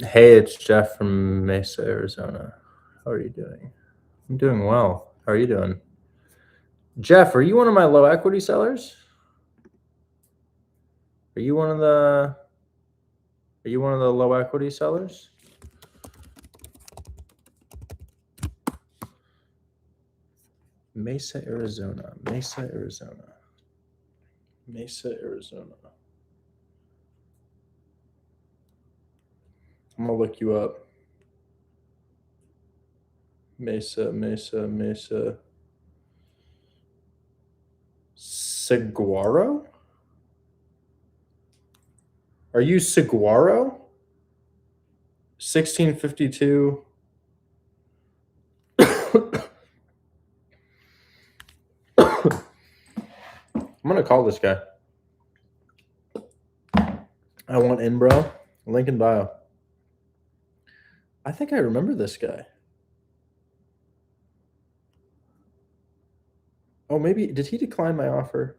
Hey, it's Jeff from Mesa, Arizona. How are you doing? I'm doing well. How are you doing? Jeff, are you one of my low equity sellers? Are you one of the low equity sellers? Mesa, Arizona. Mesa, Arizona. Mesa, Arizona. I'm gonna look you up. Mesa. Saguaro? Are you Saguaro? 1652. I'm gonna call this guy. I want in, bro. Link in bio. I think I remember this guy. Oh, maybe did he decline my offer?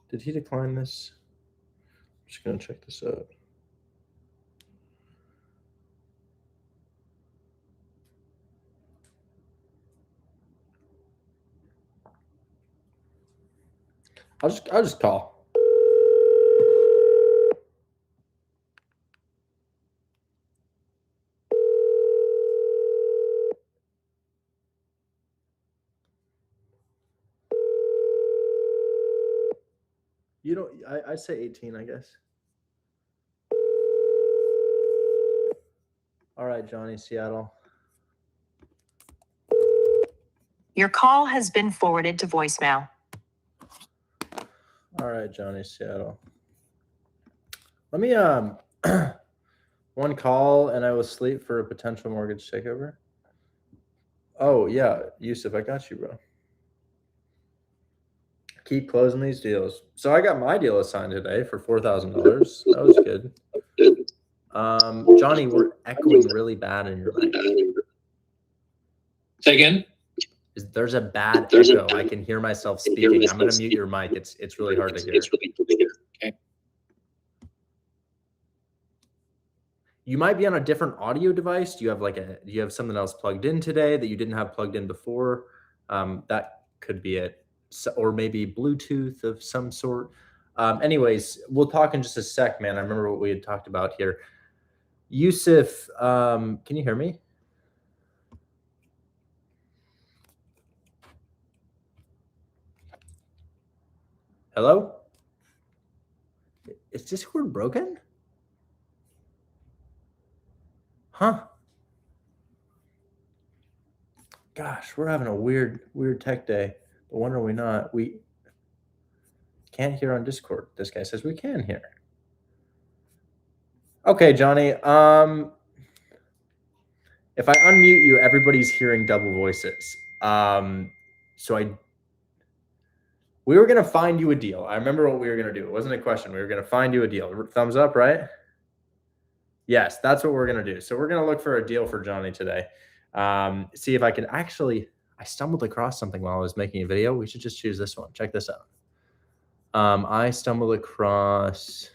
Did he decline this? I'm just gonna check this out. I'll just call. You don't. I say 18, I guess. All right, Johnny, Seattle. Your call has been forwarded to voicemail. All right, Johnny, Seattle. Let me one call and I will sleep for a potential mortgage takeover. Oh yeah, Yusuf, I got you, bro. Keep closing these deals. So I got my deal assigned today for $4,000. That was good. Johnny, we're echoing really bad in your mic. Say again? There's a bad echo. I can hear myself speaking. I'm gonna mute your mic. It's really hard to hear. Okay. You might be on a different audio device. Do you have something else plugged in today that you didn't have plugged in before? That could be it. So, or maybe Bluetooth of some sort. Anyways, we'll talk in just a sec, man. I remember what we had talked about here. Yusuf, can you hear me? Hello? Is Discord broken? Huh? Gosh, we're having a weird tech day. But when are we not? We can't hear on Discord. This guy says we can hear. Okay, Johnny. If I unmute you, everybody's hearing double voices. So We were going to find you a deal. I remember what we were going to do. It wasn't a question. We were going to find you a deal. Thumbs up, right? Yes, that's what we're going to do. So we're going to look for a deal for Johnny today. See if I can actually, I stumbled across something while I was making a video. We should just choose this one. Check this out. I stumbled across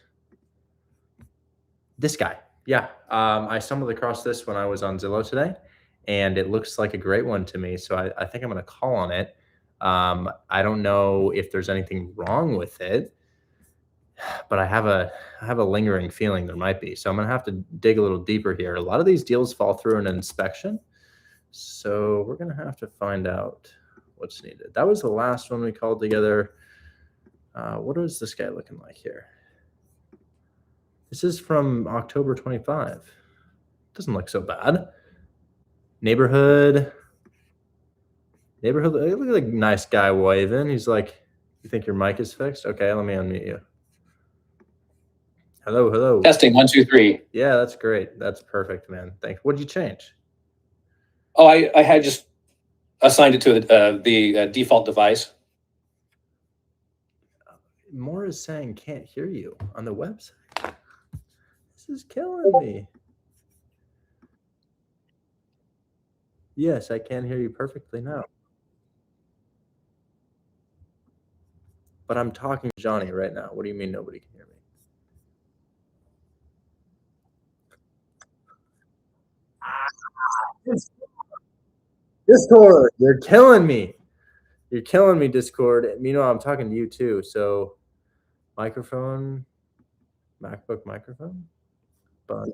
this guy. Yeah. I stumbled across this when I was on Zillow today, and it looks like a great one to me. So I think I'm going to call on it. I don't know if there's anything wrong with it, but I have a lingering feeling there might be. So I'm going to have to dig a little deeper here. A lot of these deals fall through an inspection. So we're going to have to find out what's needed. That was the last one we called together. What is this guy looking like here? This is from October 25. Doesn't look so bad. Neighborhood. Look at the nice guy waving. He's like, you think your mic is fixed? Okay, let me unmute you. Hello. Testing 1, 2, 3. Yeah, that's great. That's perfect, man. Thanks. What did you change? Oh, I had just assigned it to the default device. More is saying can't hear you on the website. This is killing me. Yes, I can hear you perfectly now. But I'm talking to Johnny right now. What do you mean nobody can hear me? Discord, you're killing me. You're killing me, Discord. Meanwhile, I'm talking to you too. So microphone, MacBook microphone. But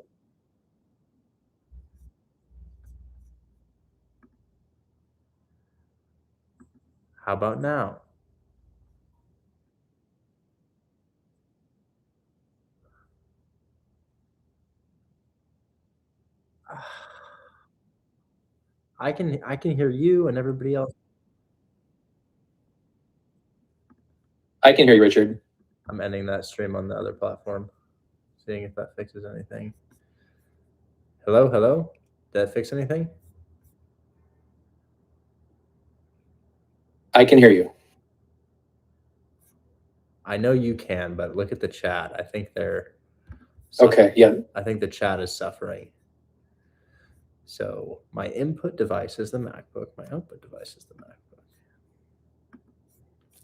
how about now? I can hear you and everybody else. I can hear you, Richard. I'm ending that stream on the other platform, seeing if that fixes anything. Hello? Did that fix anything? I can hear you. I know you can, but look at the chat. I think they're Okay, yeah. I think the chat is suffering. So my input device is the MacBook. My output device is the MacBook.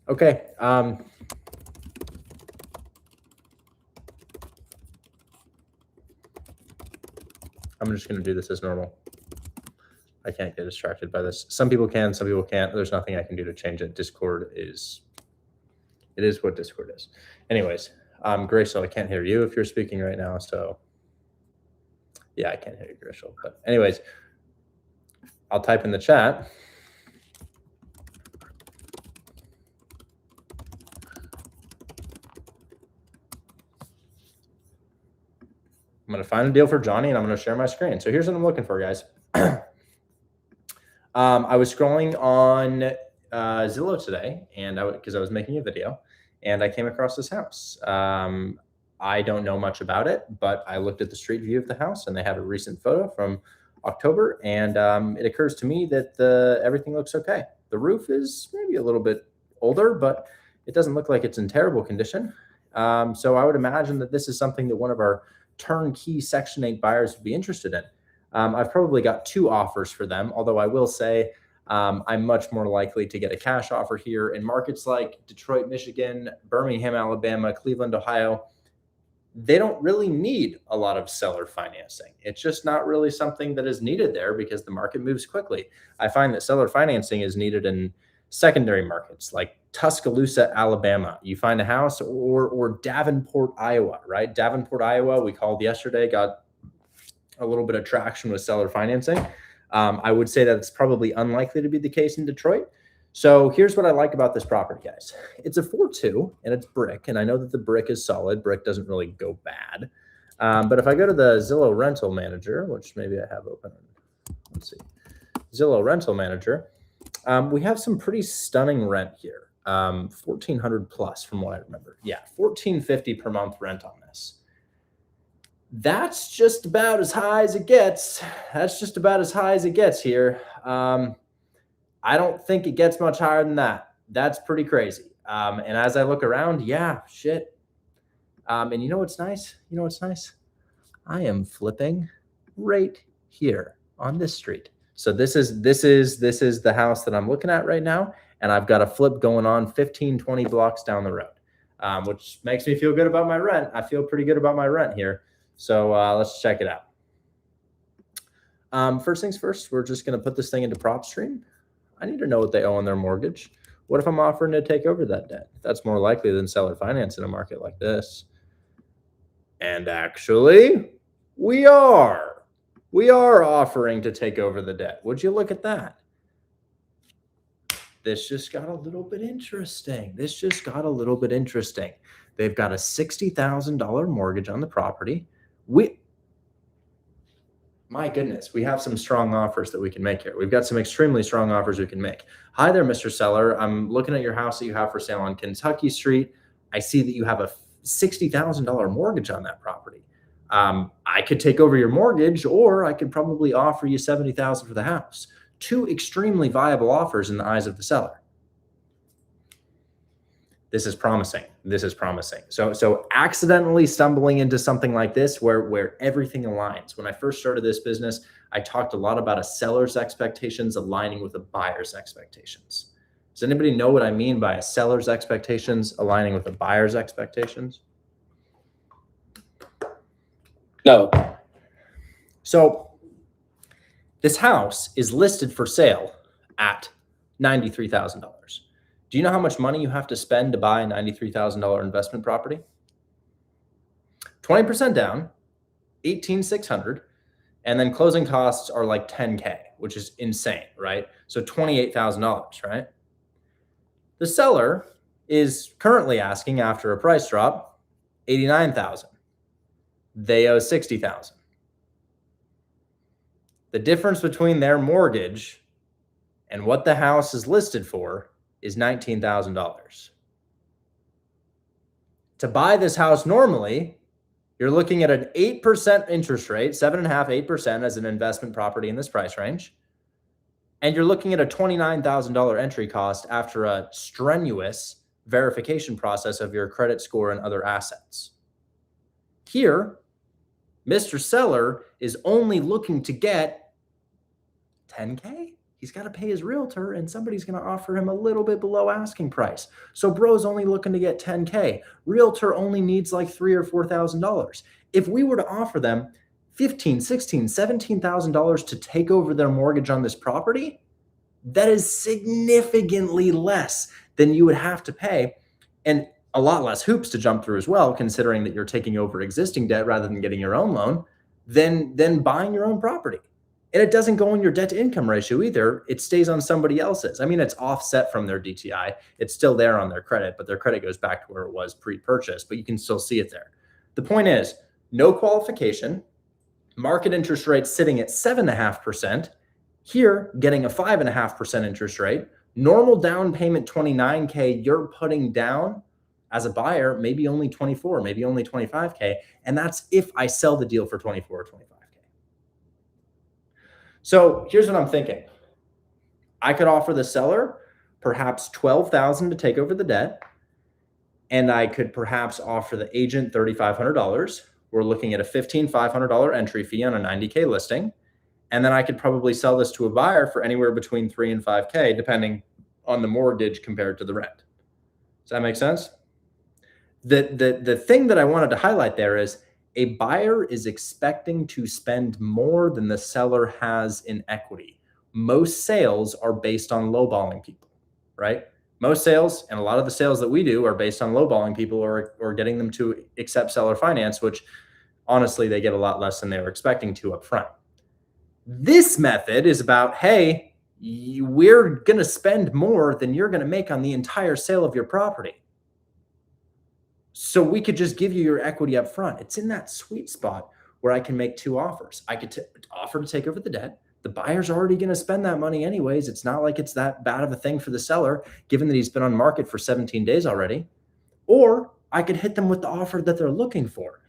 Okay. I'm just going to do this as normal. I can't get distracted by this. Some people can, some people can't. There's nothing I can do to change it. Discord is, it is what Discord is. Anyways, Grayso, I can't hear you if you're speaking right now. So yeah, I can't hear you, Grayso. But anyways, I'll type in the chat. I'm going to find a deal for Johnny and I'm going to share my screen. So here's what I'm looking for, guys. I was scrolling on Zillow today, and because I was making a video, and I came across this house. I don't know much about it, but I looked at the street view of the house, and they have a recent photo from October, and it occurs to me that everything looks okay. The roof is maybe a little bit older, but it doesn't look like it's in terrible condition. So I would imagine that this is something that one of our turnkey Section 8 buyers would be interested in. I've probably got 2 offers for them, although I will say I'm much more likely to get a cash offer here in markets like Detroit, Michigan, Birmingham, Alabama, Cleveland, Ohio. They don't really need a lot of seller financing. It's just not really something that is needed there because the market moves quickly. I find that seller financing is needed in secondary markets like Tuscaloosa, Alabama. You find a house, or Davenport, Iowa, right? Davenport, Iowa, we called yesterday, got a little bit of traction with seller financing. I would say that it's probably unlikely to be the case in Detroit. So here's what I like about this property, guys. It's a 4.2 and it's brick. And I know that the brick is solid. Brick doesn't really go bad. But if I go to the Zillow rental manager, which maybe I have open, let's see, Zillow rental manager, we have some pretty stunning rent here. 1,400 plus from what I remember. Yeah, $1,450 per month rent on this. That's just about as high as it gets. That's just about as high as it gets here. I don't think it gets much higher than that. That's pretty crazy. And as I look around, yeah, shit. And you know what's nice? You know what's nice? I am flipping right here on this street. So this is the house that I'm looking at right now, and I've got a flip going on 15, 20 blocks down the road, which makes me feel good about my rent. I feel pretty good about my rent here. So let's check it out. First things first, we're just going to put this thing into PropStream. I need to know what they owe on their mortgage. What if I'm offering to take over that debt? That's more likely than seller finance in a market like this. And actually, we are offering to take over the debt. Would you look at that? This just got a little bit interesting. They've got a $60,000 mortgage on the property. My goodness, we have some strong offers that we can make here. We've got some extremely strong offers we can make. Hi there, Mr. Seller. I'm looking at your house that you have for sale on Kentucky Street. I see that you have a $60,000 mortgage on that property. I could take over your mortgage, or I could probably offer you $70,000 for the house. Two extremely viable offers in the eyes of the seller. This is promising. So accidentally stumbling into something like this where everything aligns. When I first started this business, I talked a lot about a seller's expectations aligning with a buyer's expectations. Does anybody know what I mean by a seller's expectations aligning with a buyer's expectations? No. So this house is listed for sale at $93,000. Do you know how much money you have to spend to buy a $93,000 investment property? 20% down, $18,600, and then closing costs are like $10K, which is insane, right? So $28,000, right? The seller is currently asking, after a price drop, $89,000. They owe $60,000. The difference between their mortgage and what the house is listed for is $19,000. To buy this house normally, you're looking at an 8% interest rate, 7.5%, 8% as an investment property in this price range. And you're looking at a $29,000 entry cost after a strenuous verification process of your credit score and other assets. Here, Mr. Seller is only looking to get $10K. He's got to pay his realtor, and somebody's going to offer him a little bit below asking price. So bro's only looking to get $10K. Realtor only needs like $3,000 or $4,000. If we were to offer them $15,000, $16,000, $17,000 to take over their mortgage on this property, that is significantly less than you would have to pay, and a lot less hoops to jump through as well, considering that you're taking over existing debt rather than getting your own loan, than buying your own property. And it doesn't go on your debt to income ratio either. It stays on somebody else's. I mean, it's offset from their DTI. It's still there on their credit, but their credit goes back to where it was pre-purchase, but you can still see it there. The point is, no qualification, market interest rate sitting at 7.5%, here getting a 5.5% interest rate, normal down payment $29K, you're putting down as a buyer, maybe only 24, maybe only 25K. And that's if I sell the deal for 24 or 25K. So here's what I'm thinking. I could offer the seller perhaps $12,000 to take over the debt. And I could perhaps offer the agent $3,500. We're looking at a $15,500 entry fee on a 90K listing. And then I could probably sell this to a buyer for anywhere between 3 and 5K, depending on the mortgage compared to the rent. Does that make sense? The thing that I wanted to highlight there is a buyer is expecting to spend more than the seller has in equity. Most sales are based on lowballing people, right? Most sales, and a lot of the sales that we do, are based on lowballing people or getting them to accept seller finance, which honestly, they get a lot less than they were expecting to up front. This method is about, hey, we're going to spend more than you're going to make on the entire sale of your property. So we could just give you your equity up front. It's in that sweet spot where I can make two offers. I could offer to take over the debt. The buyer's already going to spend that money anyways. It's not like it's that bad of a thing for the seller, given that he's been on market for 17 days already. Or I could hit them with the offer that they're looking for.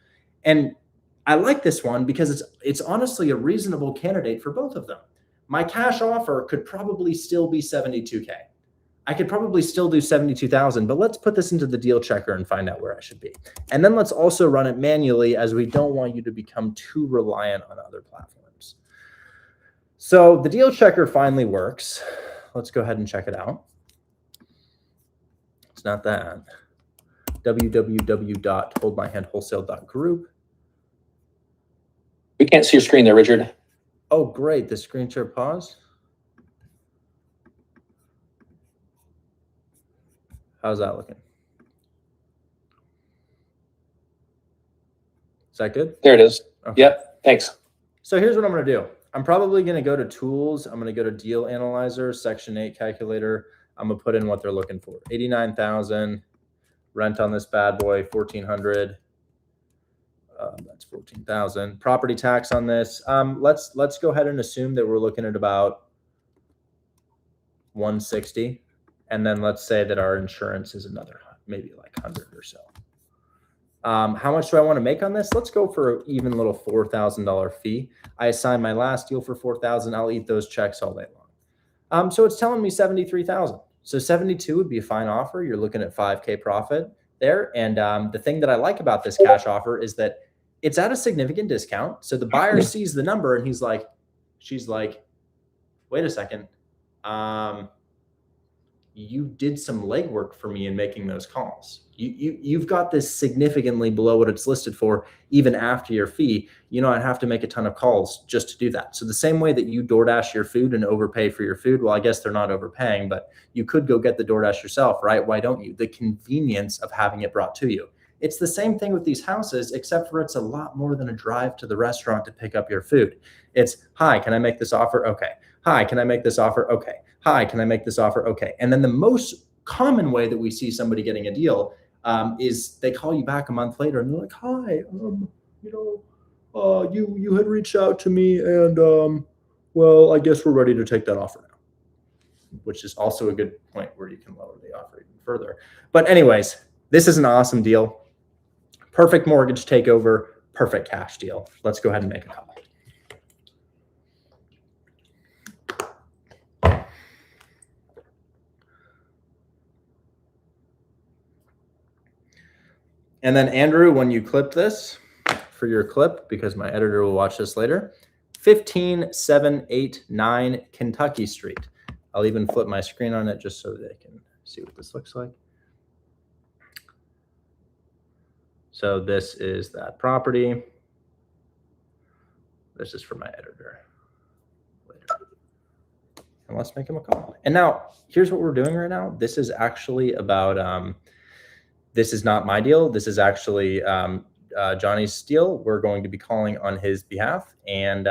And I like this one because it's honestly a reasonable candidate for both of them. My cash offer could probably still be $72K. I could probably still do 72,000, but let's put this into the deal checker and find out where I should be. And then let's also run it manually, as we don't want you to become too reliant on other platforms. So the deal checker finally works. Let's go ahead and check it out. It's not that. www.holdmyhandwholesale.group. We can't see your screen there, Richard. Oh, great. The screen share pause. How's that looking? Is that good? There it is. Okay. Yep. Thanks. So here's what I'm going to do. I'm probably going to go to tools. I'm going to go to deal analyzer, section 8 calculator. I'm going to put in what they're looking for. 89,000. Rent on this bad boy, 1,400. That's 14,000. Property tax on this. Let's go ahead and assume that we're looking at about 160. And then let's say that our insurance is another, maybe like 100 or so. How much do I want to make on this? Let's go for an even little $4,000 fee. I assigned my last deal for 4,000. I'll eat those checks all day long. So it's telling me 73,000. So 72 would be a fine offer. You're looking at 5K profit there. And the thing that I like about this cash offer is that it's at a significant discount. So the buyer sees the number and she's like, wait a second. You did some legwork for me in making those calls. You've got this significantly below what it's listed for, even after your fee. You know, I'd have to make a ton of calls just to do that. So the same way that you DoorDash your food and overpay for your food, well, I guess they're not overpaying, but you could go get the DoorDash yourself, right? Why don't you? The convenience of having it brought to you. It's the same thing with these houses, except for it's a lot more than a drive to the restaurant to pick up your food. It's, hi, can I make this offer? Okay. Hi, can I make this offer? Okay. Hi, can I make this offer? Okay. And then the most common way that we see somebody getting a deal is they call you back a month later and they're like, hi, you had reached out to me and, well, I guess we're ready to take that offer now, which is also a good point where you can lower the offer even further. But anyways, this is an awesome deal. Perfect mortgage takeover, perfect cash deal. Let's go ahead and make a call. And then Andrew, when you clip this for your clip, because my editor will watch this later, 15789 Kentucky Street. I'll even flip my screen on it just so they can see what this looks like. So this is that property. This is for my editor later. And let's make him a call. And now here's what we're doing right now. This is actually about, this is not my deal. This is actually Johnny's deal. We're going to be calling on his behalf. And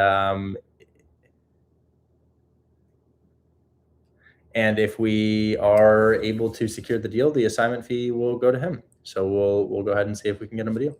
if we are able to secure the deal, the assignment fee will go to him. So we'll go ahead and see if we can get him a deal.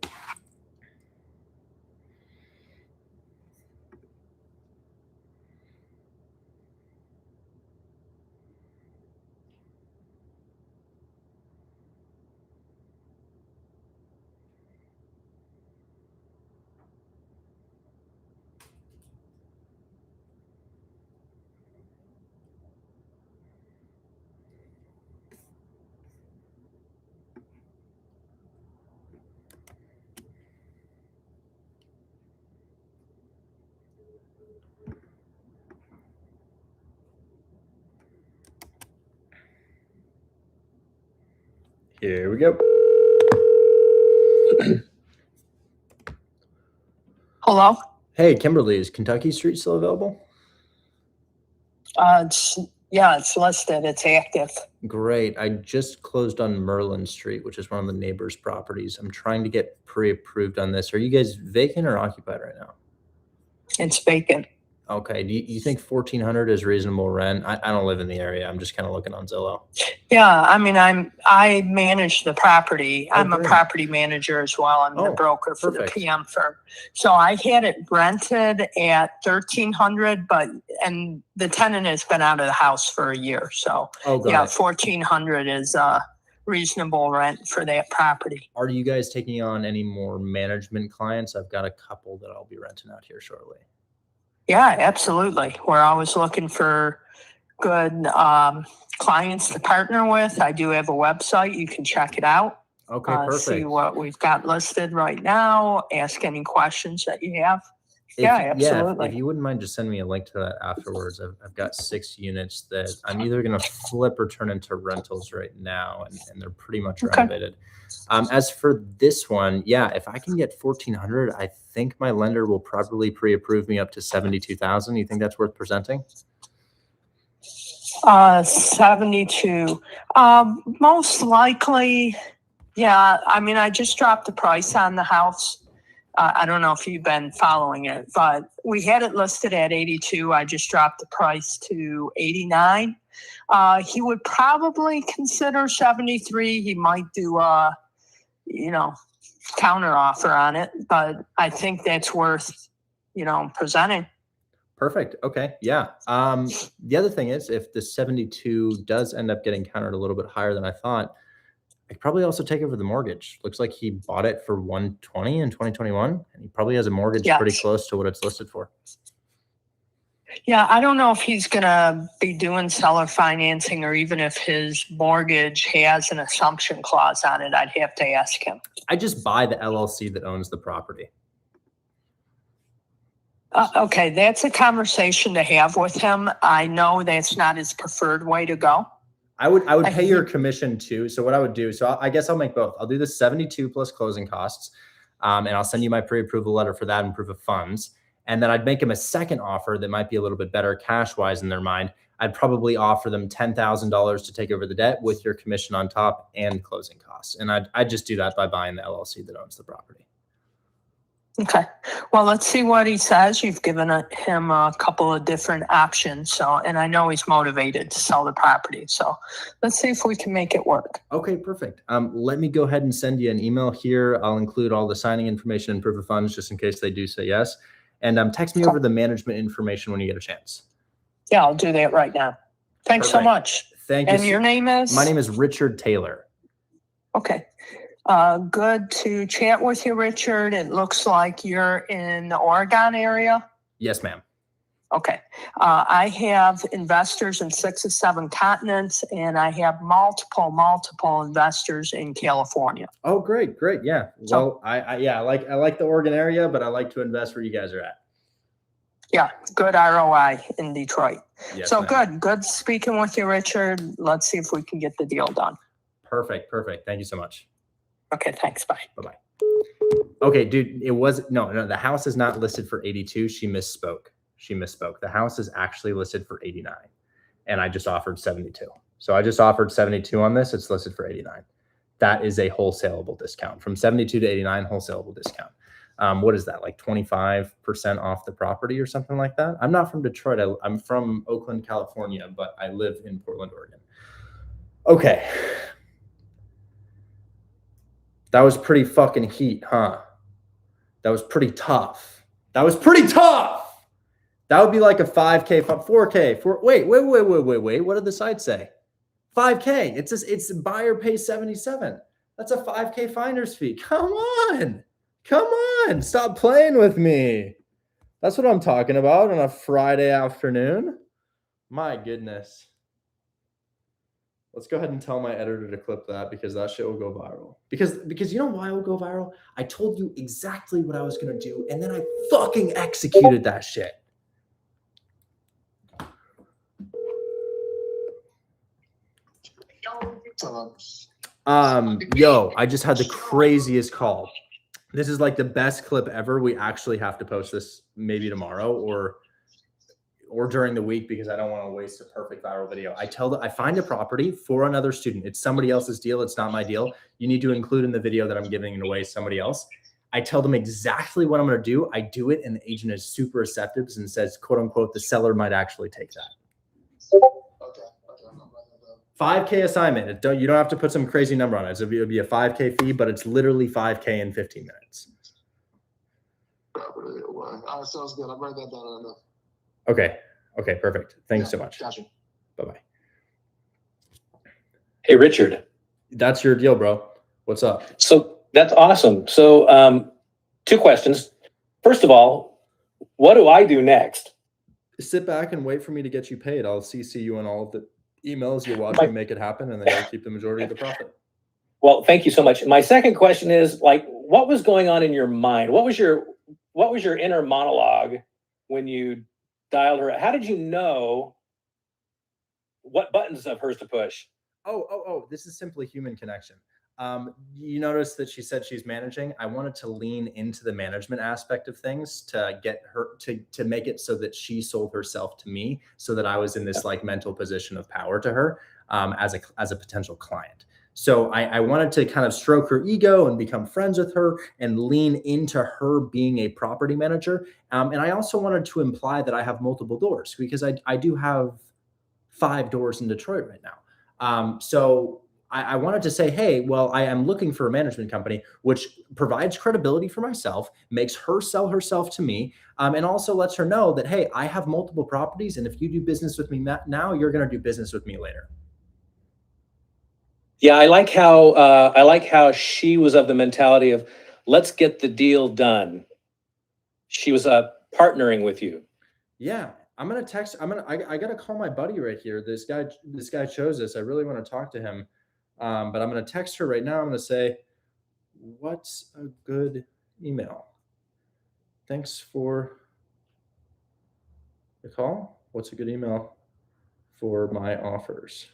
Here we go. Hello? Hey, Kimberly, is Kentucky Street still available? It's listed. It's active. Great. I just closed on Merlin Street, which is one of the neighbors' properties. I'm trying to get pre-approved on this. Are you guys vacant or occupied right now? It's vacant. Okay. Do you think 1,400 is reasonable rent? I don't live in the area. I'm just kind of looking on Zillow. Yeah, I mean, I manage the property. Oh, I'm a great. property manager as well. I'm the broker for perfect. the PM firm. So I had it rented at 1,300, and the tenant has been out of the house for a year. So yeah, 1,400 is reasonable rent for that property. Are you guys taking on any more management clients? I've got a couple that I'll be renting out here shortly. Yeah, absolutely. We're always looking for good clients to partner with. I do have a website. You can check it out. Okay, perfect. See what we've got listed right now. Ask any questions that you have. Absolutely. If you wouldn't mind, just send me a link to that afterwards. I've got 6 units that I'm either going to flip or turn into rentals right now, and they're pretty much renovated. As for this one, yeah, if I can get 1,400, I think my lender will probably pre-approve me up to 72,000. You think that's worth presenting? 72. Most likely, yeah. I mean, I just dropped the price on the house. I don't know if you've been following it, but we had it listed at 82. I just dropped the price to 89. He would probably consider 73. He might do counter offer on it, but I think that's worth, presenting. Perfect. Okay. Yeah. The other thing is, if the 72 does end up getting countered a little bit higher than I thought, I could probably also take over the mortgage. Looks like he bought it for 120 in 2021, and he probably has a mortgage pretty close to what it's listed for. Yeah, I don't know if he's going to be doing seller financing, or even if his mortgage has an assumption clause on it. I'd have to ask him. I just buy the LLC that owns the property. Okay, that's a conversation to have with him. I know that's not his preferred way to go. I would pay your commission too. So what I would do, so I guess I'll make both. I'll do the 72 plus closing costs, and I'll send you my pre-approval letter for that and proof of funds. And then I'd make him a second offer that might be a little bit better cash-wise in their mind. I'd probably offer them $10,000 to take over the debt with your commission on top and closing costs. And I'd just do that by buying the LLC that owns the property. Okay. Well, let's see what he says. You've given him a couple of different options. And I know he's motivated to sell the property. So let's see if we can make it work. Okay, perfect. Let me go ahead and send you an email here. I'll include all the signing information and proof of funds just in case they do say yes. And text me over the management information when you get a chance. Yeah, I'll do that right now. Thanks so much. Thank you. And your name is? My name is Richard Taylor. Okay. Good to chat with you, Richard. It looks like you're in the Oregon area. Yes, ma'am. Okay. I have investors in 6 or 7 continents, and I have multiple investors in California. Oh, great. Yeah. Well, I like the Oregon area, but I like to invest where you guys are at. Yeah. Good ROI in Detroit. Yes, so ma'am. Good speaking with you, Richard. Let's see if we can get the deal done. Perfect. Thank you so much. Okay. Thanks. Bye. Bye-bye. Okay, dude, no, the house is not listed for 82. She misspoke. The house is actually listed for 89, and I just offered 72. So I just offered 72 on this. It's listed for 89. That is a wholesaleable discount. From 72 to 89, wholesaleable discount. What is that, like 25% off the property or something like that? I'm not from Detroit. I'm from Oakland, California, but I live in Portland, Oregon. Okay. That was pretty fucking heat, huh? That was pretty tough. That would be like a 5K, 4K. Wait. What did the site say? 5K. It's buyer pays 77. That's a 5K finder's fee. Come on. Stop playing with me. That's what I'm talking about on a Friday afternoon. My goodness. Let's go ahead and tell my editor to clip that, because that shit will go viral. Because you know why it will go viral? I told you exactly what I was going to do, and then I fucking executed that shit. Yo, I just had the craziest call. This is like the best clip ever. We actually have to post this maybe tomorrow or during the week, because I don't want to waste a perfect viral video. I find a property for another student. It's somebody else's deal. It's not my deal. You need to include in the video that I'm giving it away somebody else. I tell them exactly what I'm going to do. I do it, and the agent is super receptive and says, quote unquote, the seller might actually take that. Okay. 5K assignment. You don't have to put some crazy number on it. So it'll be a 5K fee, but it's literally 5K in 15 minutes. All right, sounds good. I'll write that down. Okay, perfect. Thanks so much. Gotcha. Bye-bye. Hey, Richard. That's your deal, bro. What's up? So that's awesome. So 2 questions. First of all, what do I do next? sit back and wait for me to get you paid. I'll CC you on all of the emails. You'll watch My- me make it happen, and then you'll keep the majority of the profit. Well, thank you so much. My second question is, like, what was going on in your mind? What was your inner monologue when you dialed her? How did you know what buttons of hers to push? Oh, this is simply human connection. You notice that she said she's managing. I wanted to lean into the management aspect of things to get her to make it so that she sold herself to me, so that I was in this like mental position of power to her as a potential client. So I wanted to kind of stroke her ego and become friends with her and lean into her being a property manager. And I also wanted to imply that I have multiple doors, because I do have 5 doors in Detroit right now. So I wanted to say, hey, well, I am looking for a management company, which provides credibility for myself, makes her sell herself to me, and also lets her know that, hey, I have multiple properties, and if you do business with me now, you're going to do business with me later. Yeah, I like how she was of the mentality of, let's get the deal done. She was partnering with you. Yeah, I'm gonna text. I gotta call my buddy right here. This guy chose this. I really want to talk to him, but I'm gonna text her right now. I'm gonna say, what's a good email? Thanks for the call. What's a good email for my offers?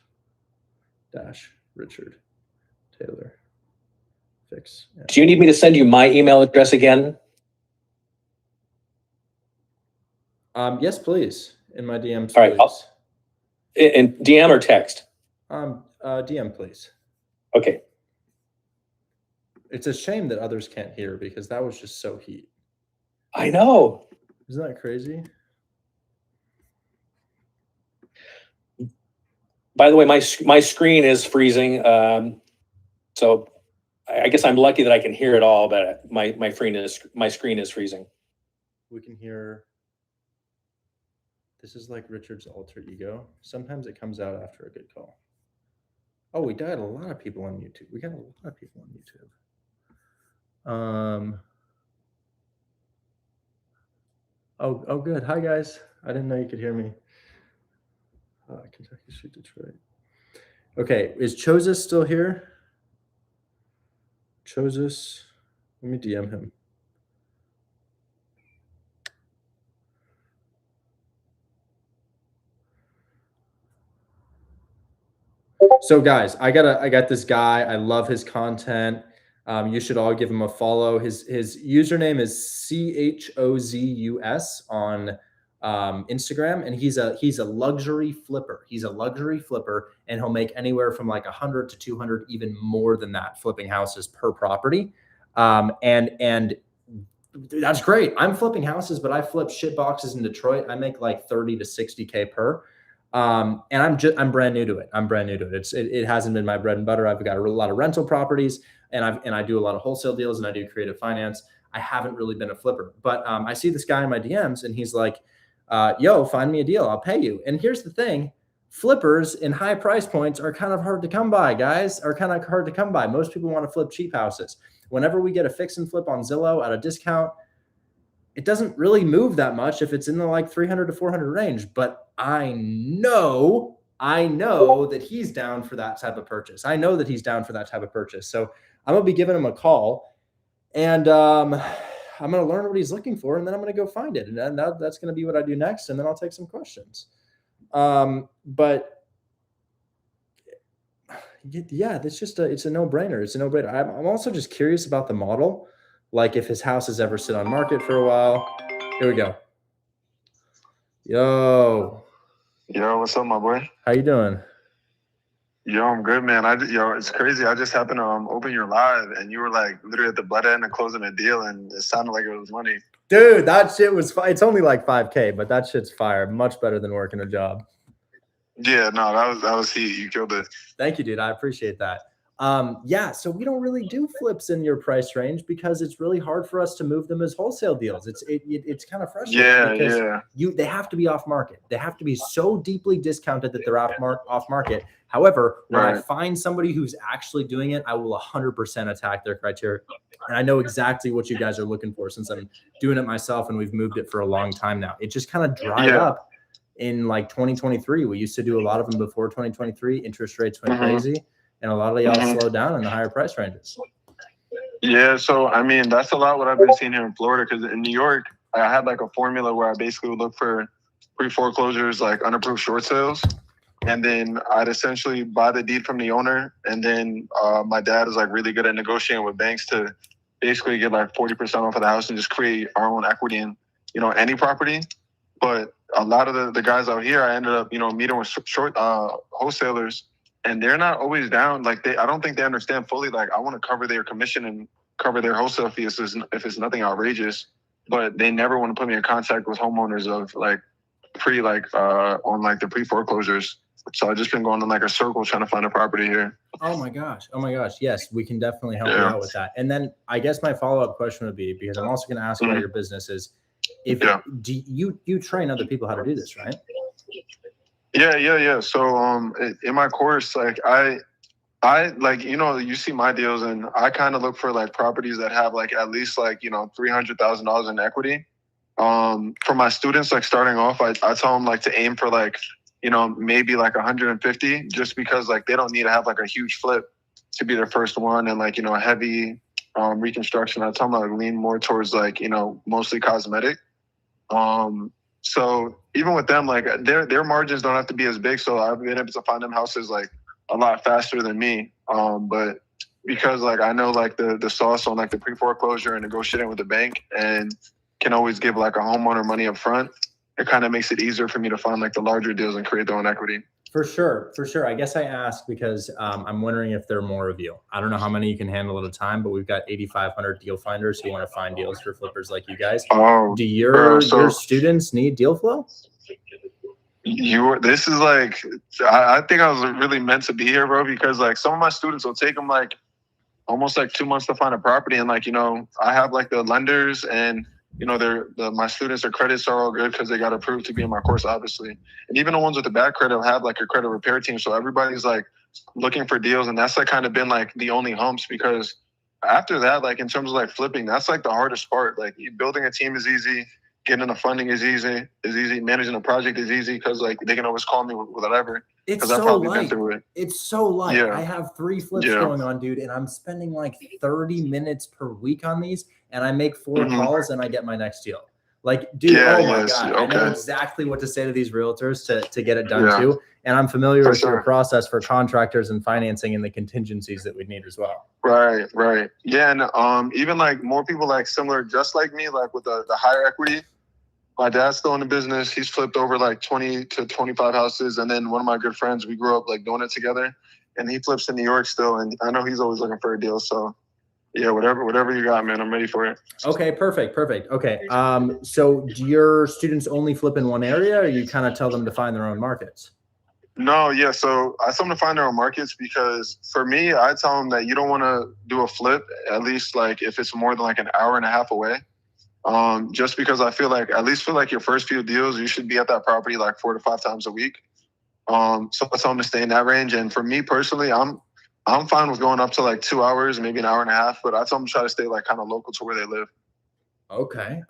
Richard Taylor Fix. Yeah. Do you need me to send you my email address again? Yes, please. In my DMs, All right, please. In DM or text? DM, please. Okay. It's a shame that others can't hear, because that was just so heat. I know. Isn't that crazy? By the way, my screen is freezing. So I guess I'm lucky that I can hear it all, but my screen is freezing. We can hear. This is like Richard's alter ego. Sometimes it comes out after a good call. Oh, we got a lot of people on YouTube. Oh, good. Hi, guys. I didn't know you could hear me. Kentucky Street, Detroit. Okay, is Chozis still here? Chozis, let me DM him. So guys, I got this guy. I love his content. You should all give him a follow. His username is CHOZUS on Instagram, and he's a luxury flipper. He's a luxury flipper, and he'll make anywhere from like 100 to 200, even more than that, flipping houses per property. And that's great. I'm flipping houses, but I flip shit boxes in Detroit. I make like 30 to 60K per. And I'm brand new to it. It hasn't been my bread and butter. I've got a lot of rental properties, and I do a lot of wholesale deals, and I do creative finance. I haven't really been a flipper, but I see this guy in my DMs, and he's like, yo, find me a deal. I'll pay you. And here's the thing. Flippers in high price points are kind of hard to come by, guys, Most people want to flip cheap houses. Whenever we get a fix and flip on Zillow at a discount, it doesn't really move that much if it's in the like 300 to 400 range, but I know that he's down for that type of purchase. So I'm going to be giving him a call, and I'm going to learn what he's looking for, and then I'm going to go find it. And then that's going to be what I do next. And then I'll take some questions. But yeah, it's a no-brainer. I'm also just curious about the model. Like if his house has ever sit on market for a while. Here we go. Yo, what's up, my boy? How you doing? Yo, I'm good, man. It's crazy. I just happened to open your live, and you were like literally at the butt end of closing a deal, and it sounded like it was money. Dude, that shit was it's only like 5K, but that shit's fire. Much better than working a job. Yeah, no, that was heat. You killed it. Thank you, dude. I appreciate that. Yeah, so we don't really do flips in your price range because it's really hard for us to move them as wholesale deals. It's kind of frustrating because they have to be off market. They have to be so deeply discounted that they're off market. However, when I find somebody who's actually doing it, I will 100% attack their criteria. And I know exactly what you guys are looking for since I'm doing it myself and we've moved it for a long time now. It just kind of dried up in like 2023. We used to do a lot of them before 2023. Interest rates went crazy, and a lot of y'all slowed down in the higher price ranges. Yeah, so I mean, that's a lot what I've been seeing here in Florida, because in New York, I had like a formula where I basically would look for pre-foreclosures, like unapproved short sales. And then I'd essentially buy the deed from the owner. And then my dad is like really good at negotiating with banks to basically get like 40% off of the house and just create our own equity in, you know, any property. But a lot of the guys out here, I ended up, you know, meeting with short wholesalers, and they're not always down. Like I don't think they understand fully. Like, I want to cover their commission and cover their wholesale fees if it's nothing outrageous, but they never want to put me in contact with homeowners of like on like the pre-foreclosures. So I've just been going in like a circle trying to find a property here. Oh my gosh. Yes, we can definitely help you out with that. And then I guess my follow-up question would be, because I'm also going to ask about your business, is do you train other people how to do this, right? Yeah. So in my course, like I like, you know, you see my deals, and I kind of look for like properties that have like at least like, you know, $300,000 in equity. For my students, like starting off, I tell them like to aim for like, you know, maybe like 150, just because like they don't need to have like a huge flip to be their first one, and like, you know, a heavy reconstruction. I tell them like lean more towards like, you know, mostly cosmetic. So even with them, like their margins don't have to be as big. So I've been able to find them houses like a lot faster than me. But because like I know like the sauce on like the pre-foreclosure and negotiating with the bank, and can always give like a homeowner money up front, it kind of makes it easier for me to find like the larger deals and create their own equity. For sure. I guess I ask because I'm wondering if there are more of you. I don't know how many you can handle at a time, but we've got 8,500 deal finders who want to find deals for flippers like you guys. Do your students need deal flow? This is like, I think I was really meant to be here, bro, because like some of my students will take them like almost like 2 months to find a property. And like, you know, I have like the lenders, and you know, my students, their credits are all good because they got approved to be in my course, obviously. And even the ones with the bad credit will have like a credit repair team. So everybody's like looking for deals. And that's like kind of been like the only humps, because after that, like in terms of like flipping, that's like the hardest part. Like building a team is easy. Getting the funding is easy. Managing a project is easy, because like they can always call me with whatever. It's so light. Yeah. I have 3 flips going on, dude, and I'm spending like 30 minutes per week on these, and I make 4 calls and I get my next deal. Like, dude, my God. I know exactly what to say to these realtors to get it done too. And I'm familiar with your process for contractors and financing and the contingencies that we need as well. Right. Yeah. And even like more people like similar, just like me, like with the higher equity. My dad's still in the business. He's flipped over like 20 to 25 houses. And then one of my good friends, we grew up like doing it together, and he flips in New York still. And I know he's always looking for a deal. So yeah, whatever you got, man, I'm ready for it. Okay, perfect. Okay. So do your students only flip in one area, or you kind of tell them to find their own markets? No, yeah. So I tell them to find their own markets, because for me, I tell them that you don't want to do a flip, at least like if it's more than like an hour and a half away. Just because I feel like, at least for like your first few deals, you should be at that property like 4 to 5 times a week. So I tell them to stay in that range. And for me personally, I'm fine with going up to like 2 hours, maybe an hour and a half, but I tell them to try to stay like kind of local to where they live. Okay.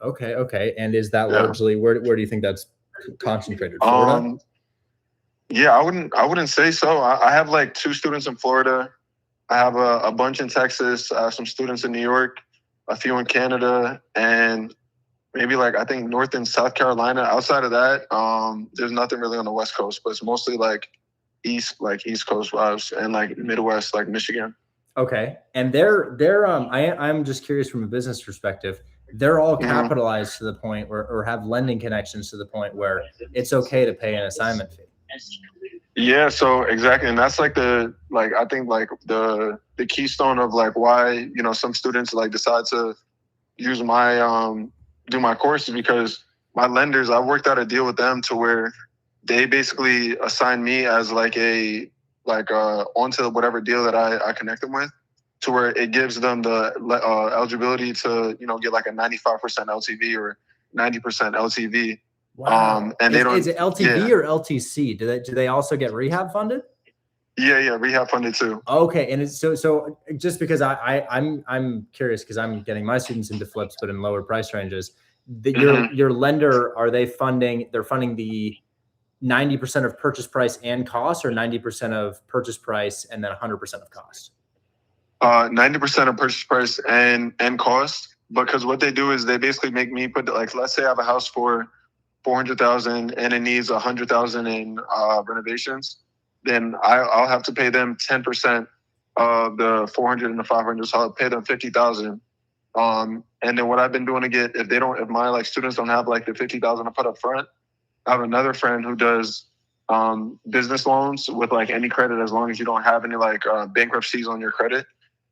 And is that largely, where do you think that's concentrated? Florida? Yeah, I wouldn't say so. I have like 2 students in Florida. I have a bunch in Texas. I have some students in New York, a few in Canada, and maybe like I think North and South Carolina. Outside of that, there's nothing really on the West Coast, but it's mostly like East Coast vibes, and like Midwest, like Michigan. Okay. And I'm just curious from a business perspective, they're all capitalized to the point or have lending connections to the point where it's okay to pay an assignment fee. Yeah, so exactly. And that's like I think like the keystone of like why, you know, some students like decide to use my do my courses, because my lenders, I worked out a deal with them to where they basically assign me as like onto whatever deal that I connect them with, to where it gives them the eligibility to, you know, get like a 95% LTV or 90% LTV. Wow. And is it LTV or LTC? Do they also get rehab funded? Yeah, rehab funded too. Okay, and it's so just because I'm curious, because I'm getting my students into flips, but in lower price ranges. Your lender, are they funding? They're funding the 90% of purchase price and cost, or 90% of purchase price and then 100% of cost? 90% of purchase price and cost, because what they do is they basically make me put, like, let's say I have a house for 400,000 and it needs 100,000 in renovations, then I'll have to pay them 10% of the 400 and the 500. So I'll pay them 50,000. And then what I've been doing to get, if my like students don't have like the 50,000 to put up front, I have another friend who does business loans with like any credit, as long as you don't have any like bankruptcies on your credit.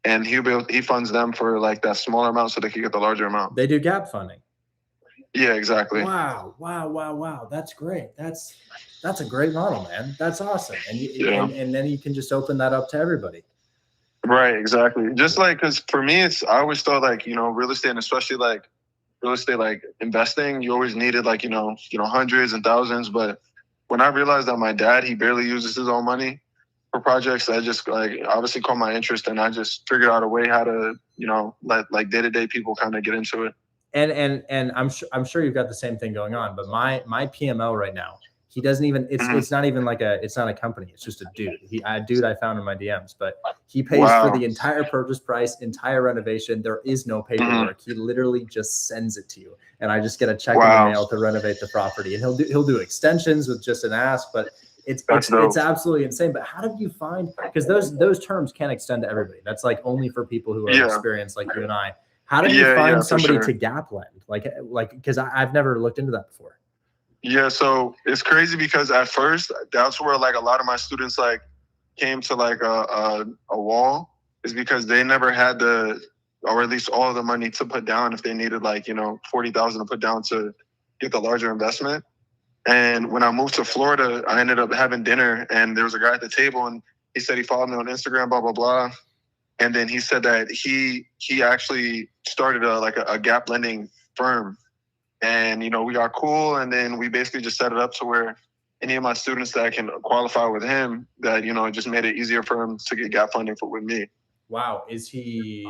And he funds them for like that smaller amount so they can get the larger amount. They do gap funding. Yeah, exactly. Wow. That's great. That's a great model, man. That's awesome. And and then you can just open that up to everybody. Right, exactly. Just like, because for me, I always thought like, real estate, and especially like real estate, like investing, you always needed like, hundreds and thousands. But when I realized that my dad, he barely uses his own money for projects, I just like obviously caught my interest, and I just figured out a way how to, let like day-to-day people kind of get into it. And I'm sure you've got the same thing going on, but my PML right now, he doesn't even, it's not even like it's not a company. It's just a dude. A dude I found in my DMs, but he pays for the entire purchase price, entire renovation. There is no paperwork. He literally just sends it to you. And I just get a check in the mail to renovate the property, and he'll do extensions with just an ask, but it's absolutely insane. But how did you find, because those terms can't extend to everybody. That's like only for people who are experienced like you and I. How did you find somebody to gap lend? Like, because I've never looked into that before. Yeah, so it's crazy because at first that's where like a lot of my students like came to like a wall, is because they never had or at least all of the money to put down if they needed like 40,000 to put down to get the larger investment. And when I moved to Florida, I ended up having dinner, and there was a guy at the table, and he said he followed me on Instagram, blah blah blah. And then he said that he actually started a gap lending firm. And, we got cool. And then we basically just set it up to where any of my students that can qualify with him, that, it just made it easier for him to get gap funding with me. Wow. Is he,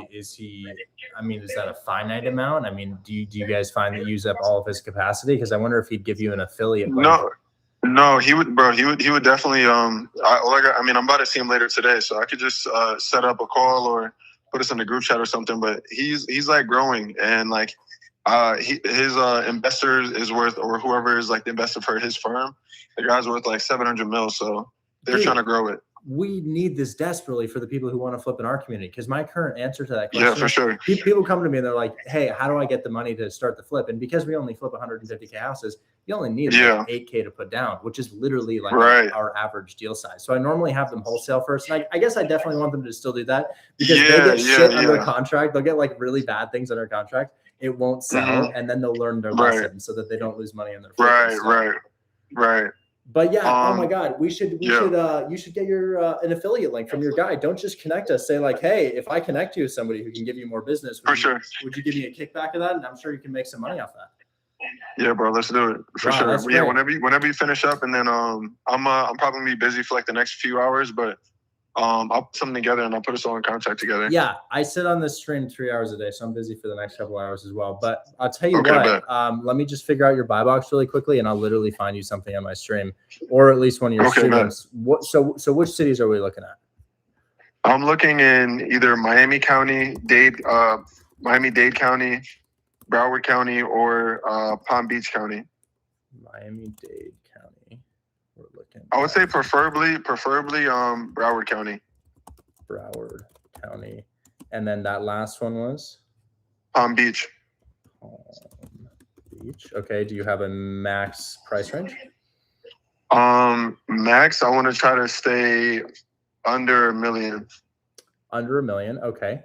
I mean, is that a finite amount? I mean, do you guys find that you use up all of his capacity? Because I wonder if he'd give you an affiliate. No, he would definitely. I'm about to see him later today, so I could just set up a call or put us in a group chat or something. But he's like growing, and like his investors is worth, or whoever is like the investor for his firm, the guy's worth like 700 mil. So they're trying to grow it. We need this desperately for the people who want to flip in our community. Because my current answer to that question, yeah, for sure, people come to me and they're like, "Hey, how do I get the money to start the flip?" And because we only flip 150K houses, you only need like 8K to put down, which is literally like our average deal size. So I normally have them wholesale first. And I guess I definitely want them to still do that, because they get shit under contract. They'll get like really bad things under contract. It won't sell. And then they'll learn their lesson so that they don't lose money on their flip. Right. But yeah, oh my God, you should get your an affiliate link from your guy. Don't just connect us. Say like, hey, if I connect you with somebody who can give you more business, would you give me a kickback of that? And I'm sure you can make some money off that. Yeah, bro, let's do it for sure. Yeah, whenever you finish up, and then I'm probably gonna be busy for like the next few hours, but I'll put something together and I'll put us all in contact together. Yeah, I sit on this stream 3 hours a day, so I'm busy for the next couple hours as well. But I'll tell you what, let me just figure out your buy box really quickly, and I'll literally find you something on my stream, or at least one of your students. So which cities are we looking at? I'm looking in either Miami-Dade County, Broward County, or Palm Beach County. Miami-Dade County. We're looking. I would say preferably Broward County. Broward County, and then that last one was Palm Beach. Palm Beach. Okay. Do you have a max price range? Max, I want to try to stay under $1 million. Under $1 million. Okay.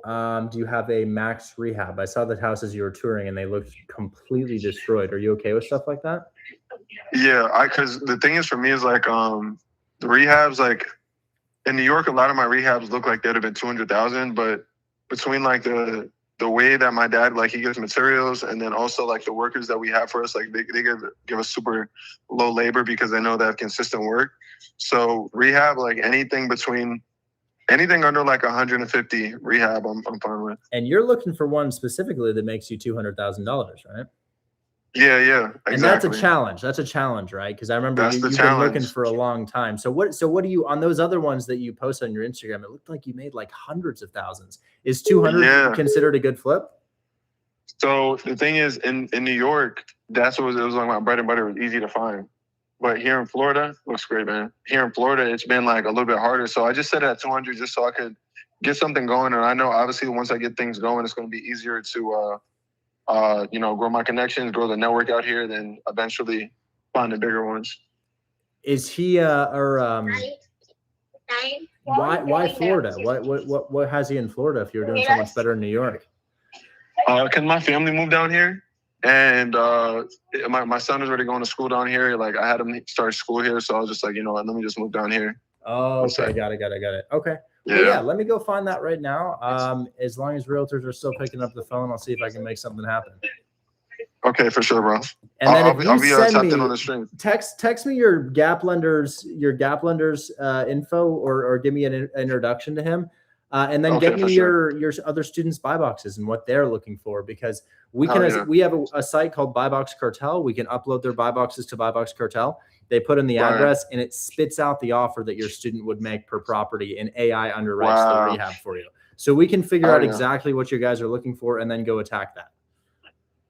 Do you have a max rehab? I saw the houses you were touring and they looked completely destroyed. Are you okay with stuff like that? Yeah, because the thing is for me is like the rehabs, like in New York, a lot of my rehabs look like they'd have been 200,000, but between like the way that my dad, like he gives materials, and then also like the workers that we have for us, like they give us super low labor because they know they have consistent work. So rehab, like anything under like 150 rehab, I'm fine with. And you're looking for one specifically that makes you $200,000, right? Yeah, yeah, exactly. And that's a challenge. That's a challenge, right? Because I remember you've been looking for a long time. So what do you, on those other ones that you post on your Instagram, it looked like you made like hundreds of thousands. Is 200 considered a good flip? So the thing is, in New York, it was like my bread and butter. It was easy to find. But here in Florida, looks great, man. Here in Florida, it's been like a little bit harder. So I just set it at 200 just so I could get something going. And I know obviously once I get things going, it's going to be easier to, grow my connections, grow the network out here, then eventually find the bigger ones. Is he why Florida? What has he in Florida if you're doing so much better in New York? Because my family moved down here, and my son is already going to school down here. Like I had him start school here, so I was just like, you know what, let me just move down here. Oh, okay, got it. Okay. Yeah. Well, yeah, let me go find that right now. As long as realtors are still picking up the phone, I'll see if I can make something happen. Okay, for sure, bro. And then I'll be tapped in on the stream. Text me your Gap Lenders info, or give me an introduction to him. And then get me your other students' buy boxes and what they're looking for, because we have a site called Buy Box Cartel. We can upload their buy boxes to Buy Box Cartel. They put in the address and it spits out the offer that your student would make per property, and AI underwrites the rehab for you. So we can figure out exactly what you guys are looking for and then go attack that.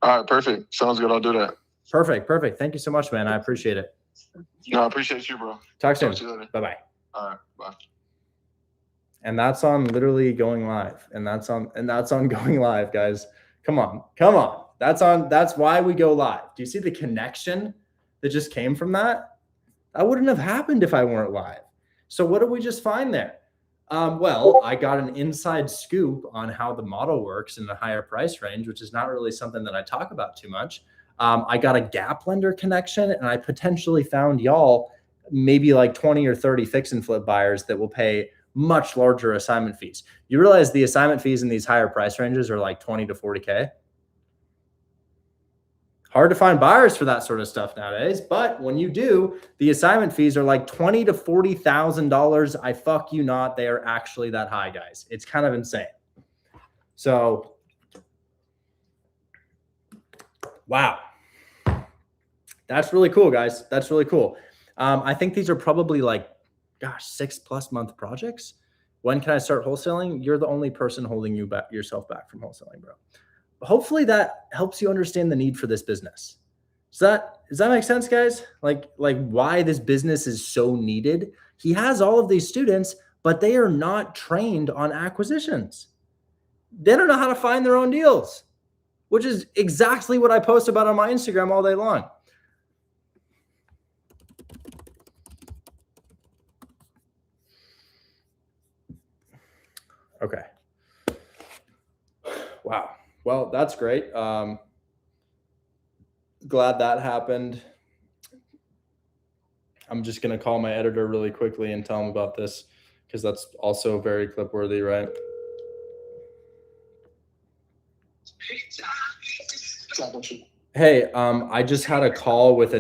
All right, perfect. Sounds good. I'll do that. Perfect. Thank you so much, man. I appreciate it. No, I appreciate you, bro. Talk soon. Bye-bye. All right, bye. And that's on literally going live. And that's on going live, guys. Come on. That's why we go live. Do you see the connection that just came from that? That wouldn't have happened if I weren't live. So what did we just find there? Well, I got an inside scoop on how the model works in the higher price range, which is not really something that I talk about too much. I got a Gap Lender connection, and I potentially found y'all maybe like 20 or 30 fix and flip buyers that will pay much larger assignment fees. You realize the assignment fees in these higher price ranges are like 20 to 40K. Hard to find buyers for that sort of stuff nowadays, but when you do, the assignment fees are like $20,000 to $40,000. I fuck you not. They are actually that high, guys. It's kind of insane. So, wow. That's really cool, guys. That's really cool. I think these are probably like, 6+ month projects. When can I start wholesaling? You're the only person holding yourself back from wholesaling, bro. Hopefully that helps you understand the need for this business. Does that make sense, guys? Like why this business is so needed. He has all of these students, but they are not trained on acquisitions. They don't know how to find their own deals, which is exactly what I post about on my Instagram all day long. Okay. Wow. Well, that's great. Glad that happened. I'm just going to call my editor really quickly and tell him about this, because that's also very clip worthy, right? Hey, I just had a call with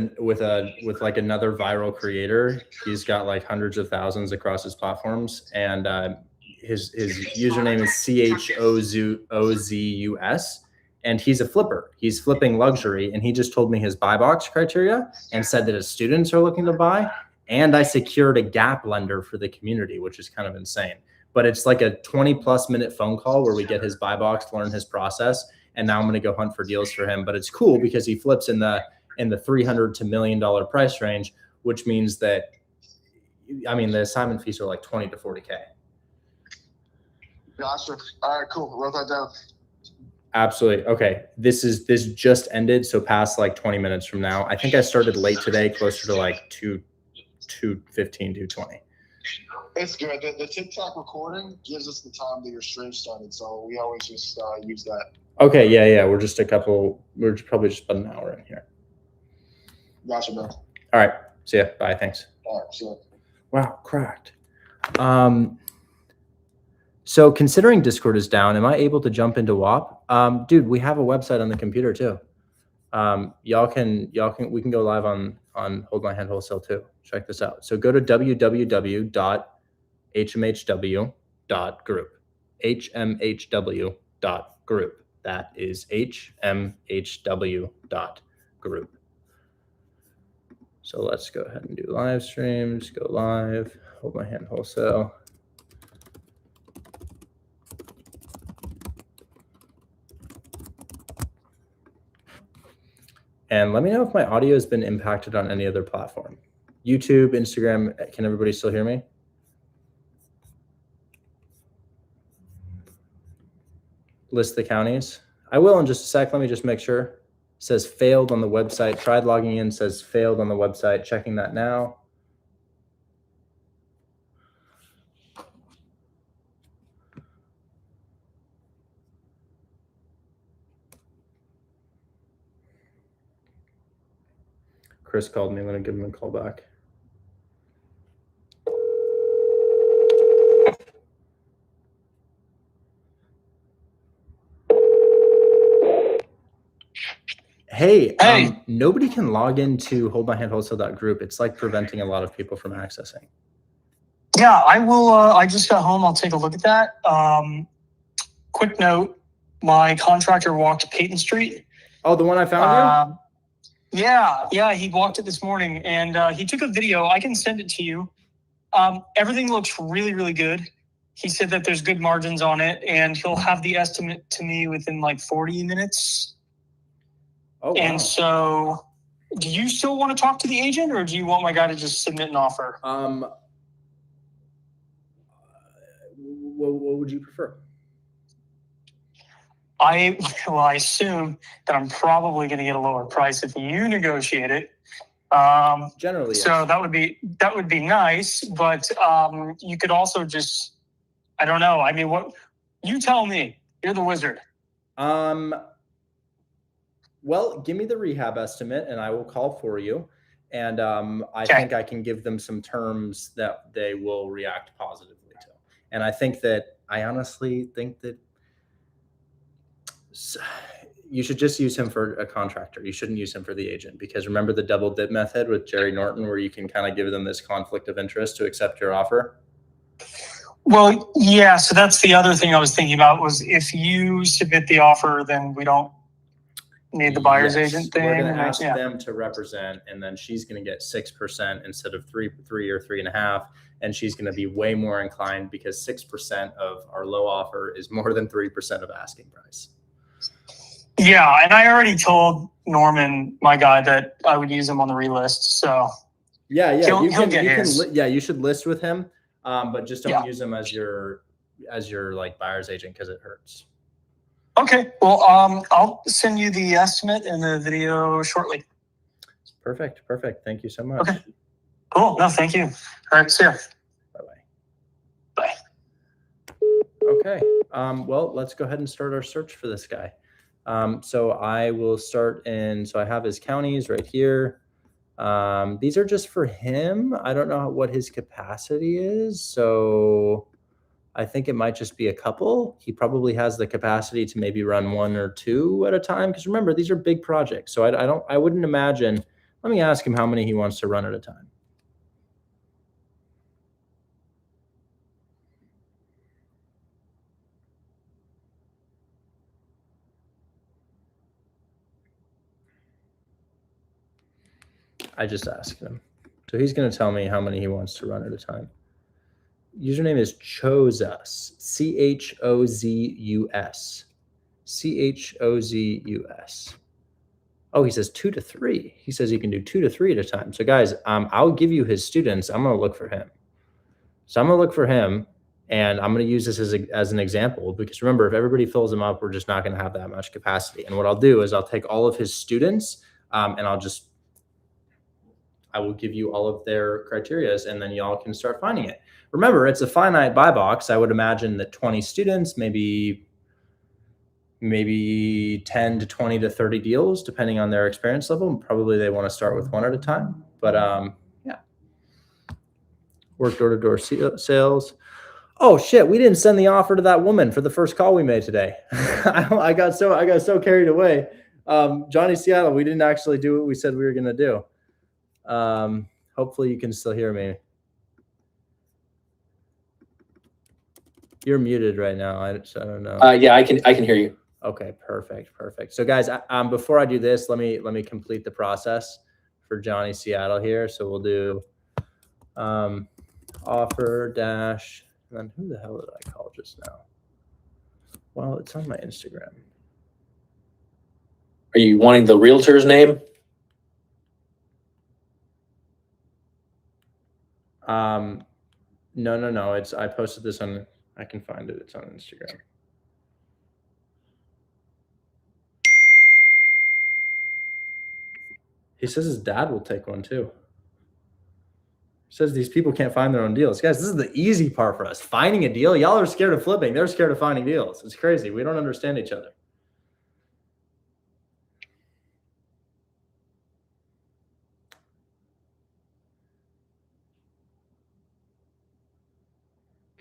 like another viral creator. He's got like hundreds of thousands across his platforms, and his username is CHOZUS, and he's a flipper. He's flipping luxury, and he just told me his buy box criteria and said that his students are looking to buy. And I secured a Gap lender for the community, which is kind of insane. But it's like a 20+ minute phone call where we get his buy box, learn his process, and now I'm going to go hunt for deals for him. But it's cool because he flips in the $300 to $1 million price range, which means that, I mean, the assignment fees are like 20 to 40K. Gotcha. All right, cool. Wrote that down. Absolutely. Okay. This just ended. So past like 20 minutes from now. I think I started late today, closer to like 2:15, 2:20. It's good. The TikTok recording gives us the time that your stream started. So we always just use that. Okay. Yeah. We're probably just about an hour in here. Gotcha, man. All right. See ya. Bye. Thanks. All right. See ya. Wow. Cracked. So considering Discord is down, am I able to jump into WAP? Dude, we have a website on the computer too. We can go live on Hold My Hand Wholesale too. Check this out. So go to www.hmhw.group. hmhw.group. That is hmhw.group. group. So let's go ahead and do live streams, go live, hold my hand wholesale. And let me know if my audio has been impacted on any other platform. YouTube, Instagram, can everybody still hear me? List the counties. I will in just a sec. Let me just make sure. It says failed on the website. Tried logging in, says failed on the website. Checking that now. Chris called me. I'm going to give him a call back. Hey, nobody can log into holdmyhandwholesale.group. It's like preventing a lot of people from accessing. Yeah, I will. I just got home. I'll take a look at that. Quick note, my contractor walked Peyton Street. Oh, the one I found you? Yeah, he walked it this morning, and he took a video. I can send it to you. Everything looks really, really good. He said that there's good margins on it, and he'll have the estimate to me within like 40 minutes. Oh, wow. And so, do you still want to talk to the agent, or do you want my guy to just submit an offer? What would you prefer? I assume that I'm probably going to get a lower price if you negotiate it. Generally, so yes. that would be nice, but you could also just, I don't know. I mean, what you tell me? You're the wizard. Well, give me the rehab estimate and I will call for you. And I think I can give them some terms that they will react positively to. And I honestly think that you should just use him for a contractor. You shouldn't use him for the agent, because remember the double dip method with Jerry Norton, where you can kind of give them this conflict of interest to accept your offer? Well, yeah. So that's the other thing I was thinking about, was if you submit the offer, then we don't need the buyer's agent thing. We're going to ask them to represent, and then she's going to get 6% instead of 3 or 3.5%. And she's going to be way more inclined, because 6% of our low offer is more than 3% of asking price. Yeah. And I already told Norman, my guy, that I would use him on the relist. So you should list with him. But just don't use him as your like buyer's agent, because it hurts. Okay. Well, I'll send you the estimate and the video shortly. Perfect. Thank you so much. Okay. Cool. No, thank you. All right. See ya. Bye. Okay. Well, let's go ahead and start our search for this guy. So I will start so I have his counties right here. These are just for him. I don't know what his capacity is. So I think it might just be a couple. He probably has the capacity to maybe run 1 or 2 at a time. Because remember, these are big projects. So I wouldn't imagine. Let me ask him how many he wants to run at a time. I just asked him. So he's going to tell me how many he wants to run at a time. Username is Chozus, CHOZUS. CHOZUS. Oh, he says 2 to 3. He says he can do 2 to 3 at a time. So guys, I'll give you his students. I'm going to look for him. So I'm going to look for him, and I'm going to use this as an example, because remember, if everybody fills him up, we're just not going to have that much capacity. And what I'll do is I'll take all of his students, and I will give you all of their criterias, and then y'all can start finding it. Remember, it's a finite buy box. I would imagine that 20 students, maybe 10 to 20 to 30 deals, depending on their experience level. Probably they want to start with 1 at a time. But yeah. Work door-to-door sales. Oh shit, we didn't send the offer to that woman for the first call we made today. I got so carried away. Johnny Seattle, we didn't actually do what we said we were going to do. Hopefully you can still hear me. You're muted right now. I don't know. Yeah, I can hear you. Okay, perfect. So guys, before I do this, let me complete the process for Johnny Seattle here. So we'll do offer dash, and then who the hell did I call just now? Well, it's on my Instagram. Are you wanting the realtor's name? No. I posted this on, I can find it. It's on Instagram. He says his dad will take one too. He says these people can't find their own deals. Guys, this is the easy part for us. Finding a deal. Y'all are scared of flipping. They're scared of finding deals. It's crazy. We don't understand each other.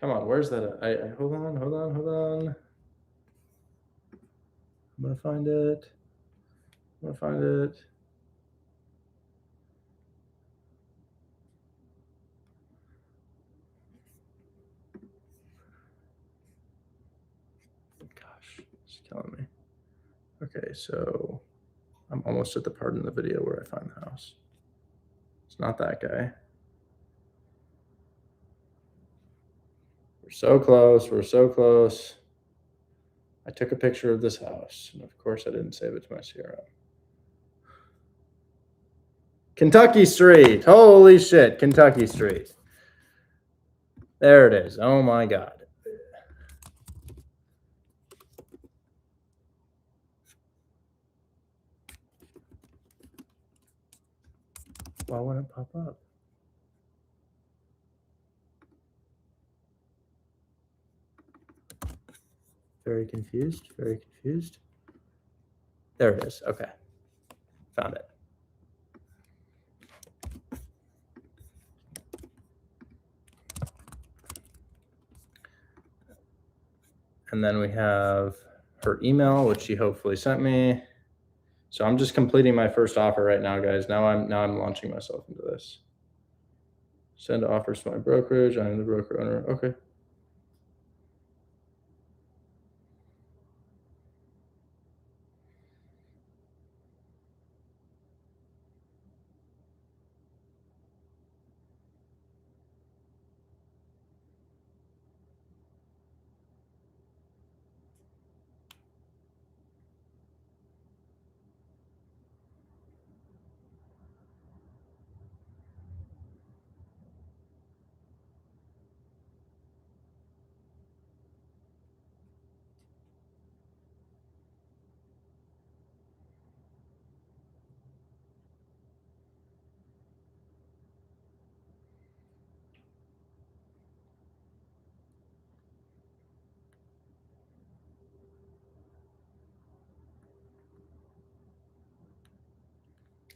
Come on, where's that? Hold on. I'm gonna find it. Gosh, it's killing me. Okay, so I'm almost at the part in the video where I find the house. It's not that guy. We're so close. I took a picture of this house, and of course I didn't save it to my CRM. Kentucky Street. Holy shit, Kentucky Street. There it is. Oh my God. Why wouldn't it pop up? Very confused. There it is. Okay. Found it. And then we have her email, which she hopefully sent me. So I'm just completing my first offer right now, guys. Now I'm launching myself into this. Send offers to my brokerage. I am the broker owner. Okay.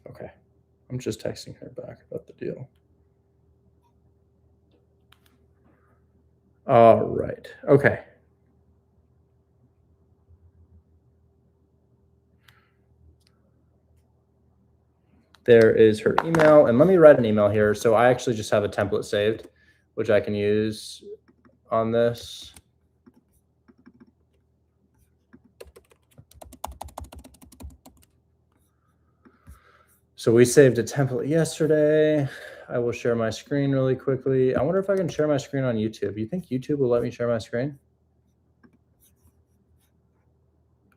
Okay. I'm just texting her back about the deal. All right. Okay. There is her email. And let me write an email here. So I actually just have a template saved, which I can use on this. So we saved a template yesterday. I will share my screen really quickly. I wonder if I can share my screen on YouTube. You think YouTube will let me share my screen?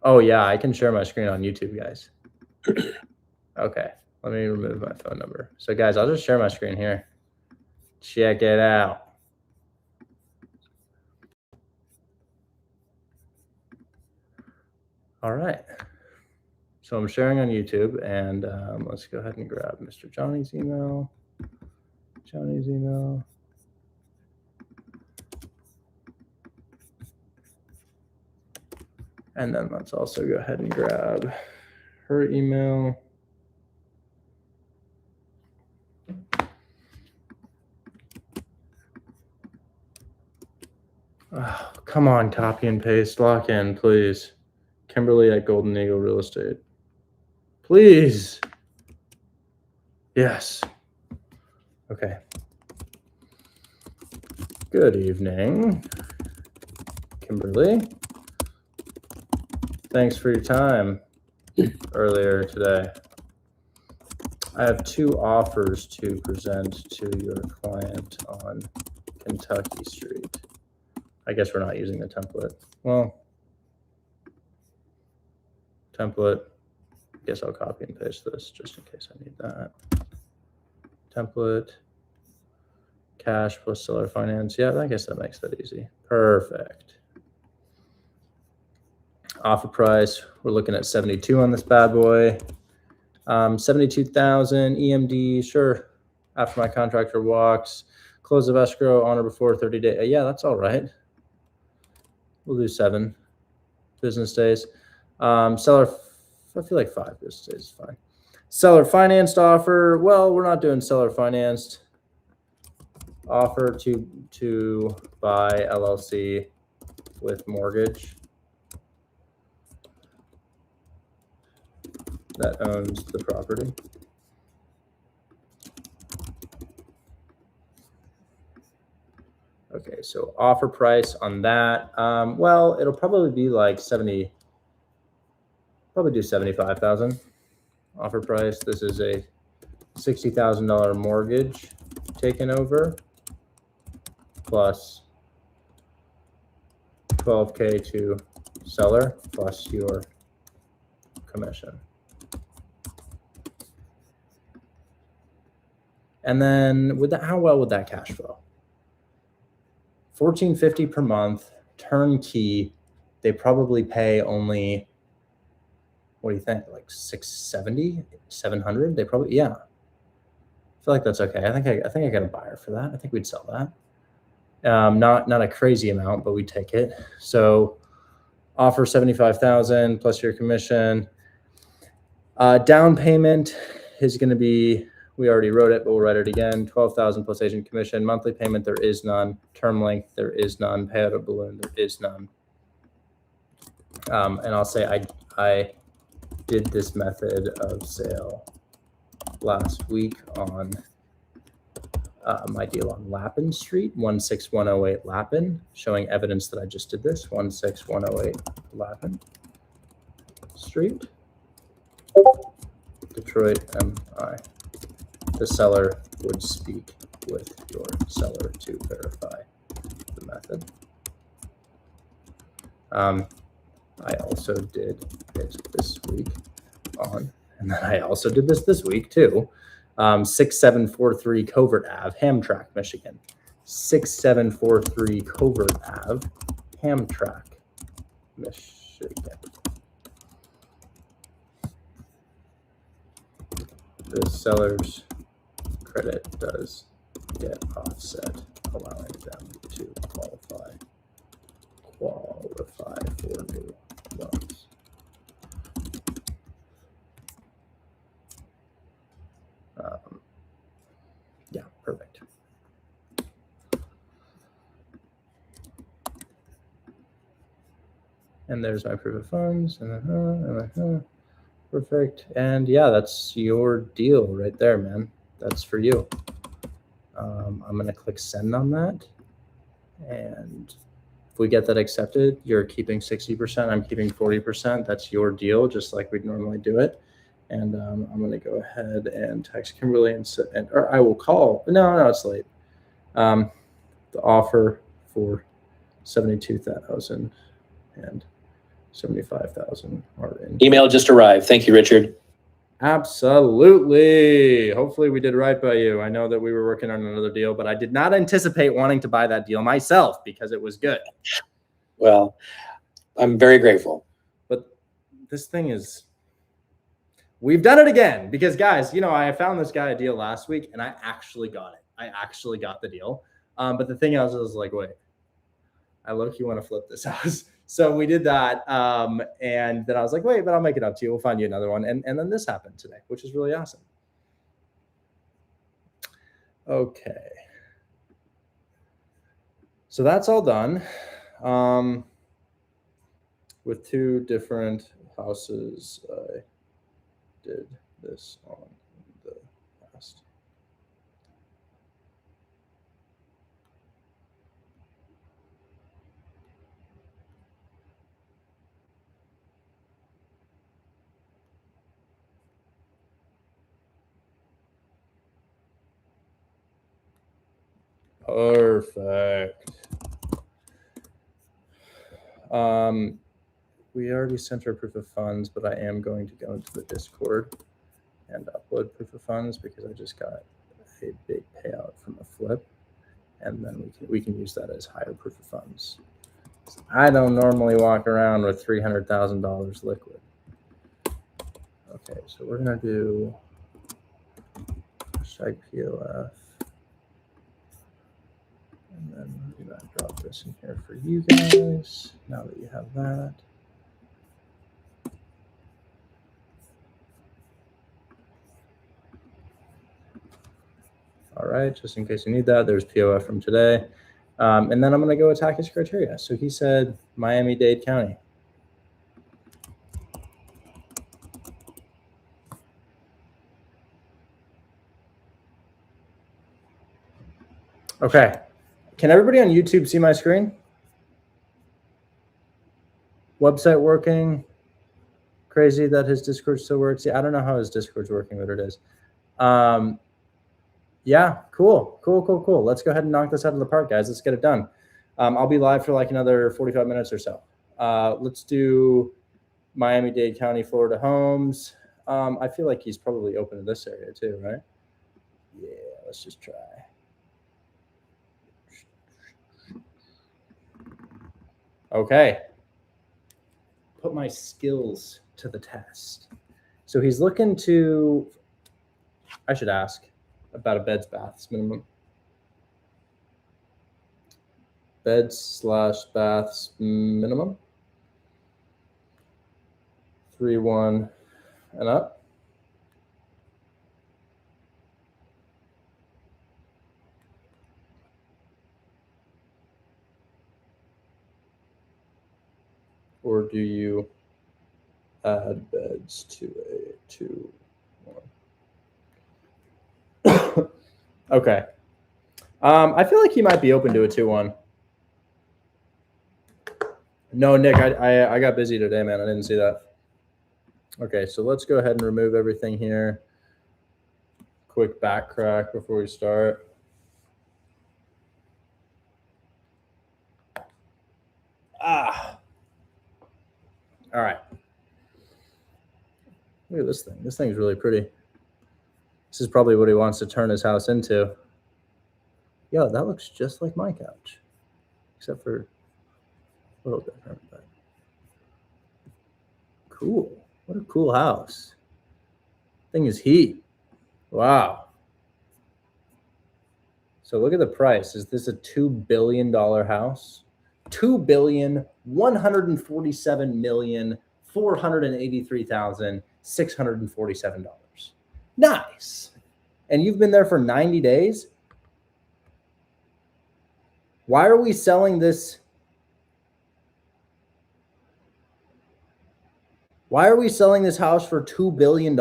Oh yeah, I can share my screen on YouTube, guys. Okay, let me remove my phone number. So guys, I'll just share my screen here. Check it out. All right. So I'm sharing on YouTube, and let's go ahead and grab Mr. Johnny's email. And then let's also go ahead and grab her email. Oh, come on, copy and paste, lock in, please. Kimberly at Golden Eagle Real Estate. Please. Yes. Okay. Good evening, Kimberly. Thanks for your time earlier today. I have 2 offers to present to your client on Kentucky Street. I guess we're not using the template. Well, template. I guess I'll copy and paste this just in case I need that. Template. Cash plus seller finance. Yeah, I guess that makes that easy. Perfect. Offer price. We're looking at 72 on this bad boy. 72,000 EMD. Sure. After my contractor walks. Close of escrow on or before 30 days. Yeah, that's all right. We'll do 7 business days. Seller, I feel like 5 business days is fine. Seller financed offer. Well, we're not doing seller financed. Offer to buy LLC with mortgage that owns the property. Okay, so offer price on that. Well, it'll probably be like 70, probably do 75,000 offer price. This is a $60,000 mortgage taken over plus 12K to seller plus your commission. And then with that, how well would that cash flow? $1,450 per month, turnkey. They probably pay only, what do you think? Like 670, 700? They probably, yeah. I feel like that's okay. I think I got a buyer for that. I think we'd sell that. Not a crazy amount, but we'd take it. So offer 75,000 plus your commission. Down payment is going to be, we already wrote it, but we'll write it again. 12,000 plus agent commission. Monthly payment, there is none. Term length, there is none. Payout of balloon, there is none. And I'll say I did this method of sale last week on my deal on Lappin Street, 16108 Lappin, showing evidence that I just did this, 16108 Lappin Street, Detroit, MI. The seller would speak with your seller to verify the method. I also did it this week on, and then I also did this week too. 6743 Covert Ave, Hamtramck, Michigan. 6743 Covert Ave, Hamtramck, Michigan. The seller's credit does get offset, allowing them to qualify for new loans. Yeah, perfect. And there's my proof of funds. Perfect. And yeah, that's your deal right there, man. That's for you. I'm going to click send on that. And if we get that accepted, you're keeping 60%. I'm keeping 40%. That's your deal, just like we'd normally do it. And I'm going to go ahead and text Kimberly or I will call. No, it's late. The offer for 72,000 and 75,000 are in. Email just arrived. Thank you, Richard. Absolutely. Hopefully we did right by you. I know that we were working on another deal, but I did not anticipate wanting to buy that deal myself because it was good. Well, I'm very grateful. But this thing is, we've done it again because guys, I found this guy a deal last week and I actually got it. I actually got the deal. But the thing is, I was like, wait, I low-key want to flip this house. So we did that. And then I was like, wait, but I'll make it up to you. We'll find you another one. And then this happened today, which is really awesome. Okay. So that's all done. With 2 different houses, I did this on the past. Perfect. We already sent our proof of funds, but I am going to go into the Discord and upload proof of funds because I just got a big payout from a flip, and then we can use that as higher proof of funds. I don't normally walk around with $300,000 liquid. Okay, so we're gonna do hashtag POF, and then we're gonna drop this in here for you guys. Now that you have that. All right, just in case you need that, there's POF from today. And then I'm going to go attack his criteria. So he said Miami-Dade County. Okay. Can everybody on YouTube see my screen? Website working. Crazy that his Discord still works. Yeah, I don't know how his Discord's working, but it is. Yeah, cool. Let's go ahead and knock this out of the park, guys. Let's get it done. I'll be live for like another 45 minutes or so. Let's do Miami-Dade County, Florida homes. I feel like he's probably open to this area too, right? Yeah, let's just try. Okay. Put my skills to the test. So he's looking to, I should ask about a beds baths minimum. Beds/baths minimum. 3-1 and up. Or do you add beds to a 2-1? Okay. I feel like he might be open to a 2-1. No, Nick, I got busy today, man. I didn't see that. Okay, so let's go ahead and remove everything here. Quick back crack before we start. All right. Look at this thing. This thing's really pretty. This is probably what he wants to turn his house into. Yo, that looks just like my couch, except for a little different. But cool. What a cool house. Thing is heat. Wow. So look at the price. Is this a $2 billion house? $2,147,483,647. Nice. And you've been there for 90 days? Why are we selling this? Why are we selling this house for $2 billion?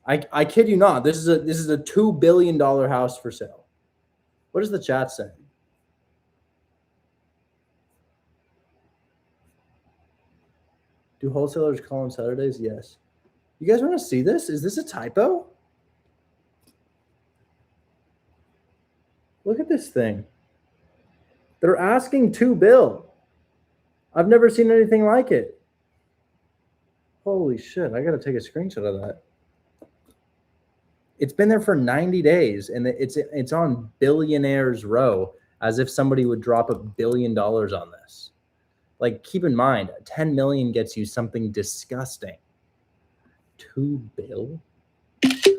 I kid you not. This is a $2 billion house for sale. What is the chat saying? Do wholesalers call on Saturdays? Yes. You guys want to see this? Is this a typo? Look at this thing. They're asking $2 billion. I've never seen anything like it. Holy shit. I got to take a screenshot of that. It's been there for 90 days and it's on Billionaires Row, as if somebody would drop $1 billion on this. Like, keep in mind, 10 million gets you something disgusting. $2 billion? Bruh.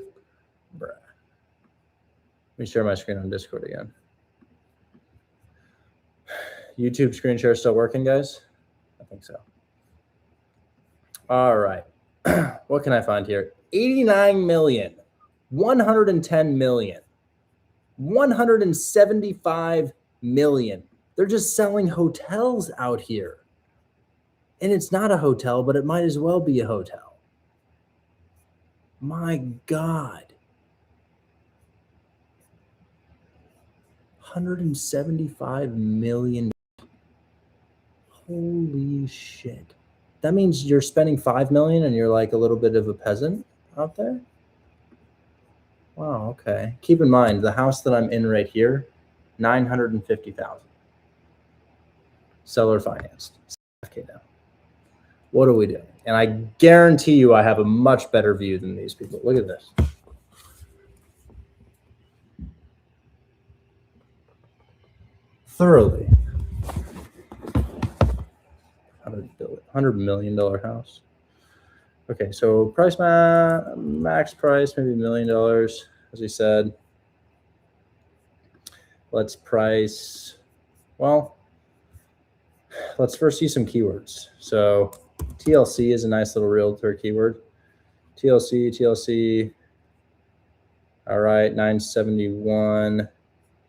Let me share my screen on Discord again. YouTube screen share still working, guys? I think so. All right. What can I find here? 89 million, 110 million, 175 million. They're just selling hotels out here. And it's not a hotel, but it might as well be a hotel. My God. 175 million. Holy shit. That means you're spending 5 million and you're like a little bit of a peasant out there? Wow, okay. Keep in mind, the house that I'm in right here, 950,000. Seller financed. Okay, now. What are we doing? And I guarantee you I have a much better view than these people. Look at this. Thoroughly. $100 million house. Okay, so price max price, maybe $1 million, as we said. Let's price, well, let's first see some keywords. So TLC is a nice little realtor keyword. TLC. All right, 971.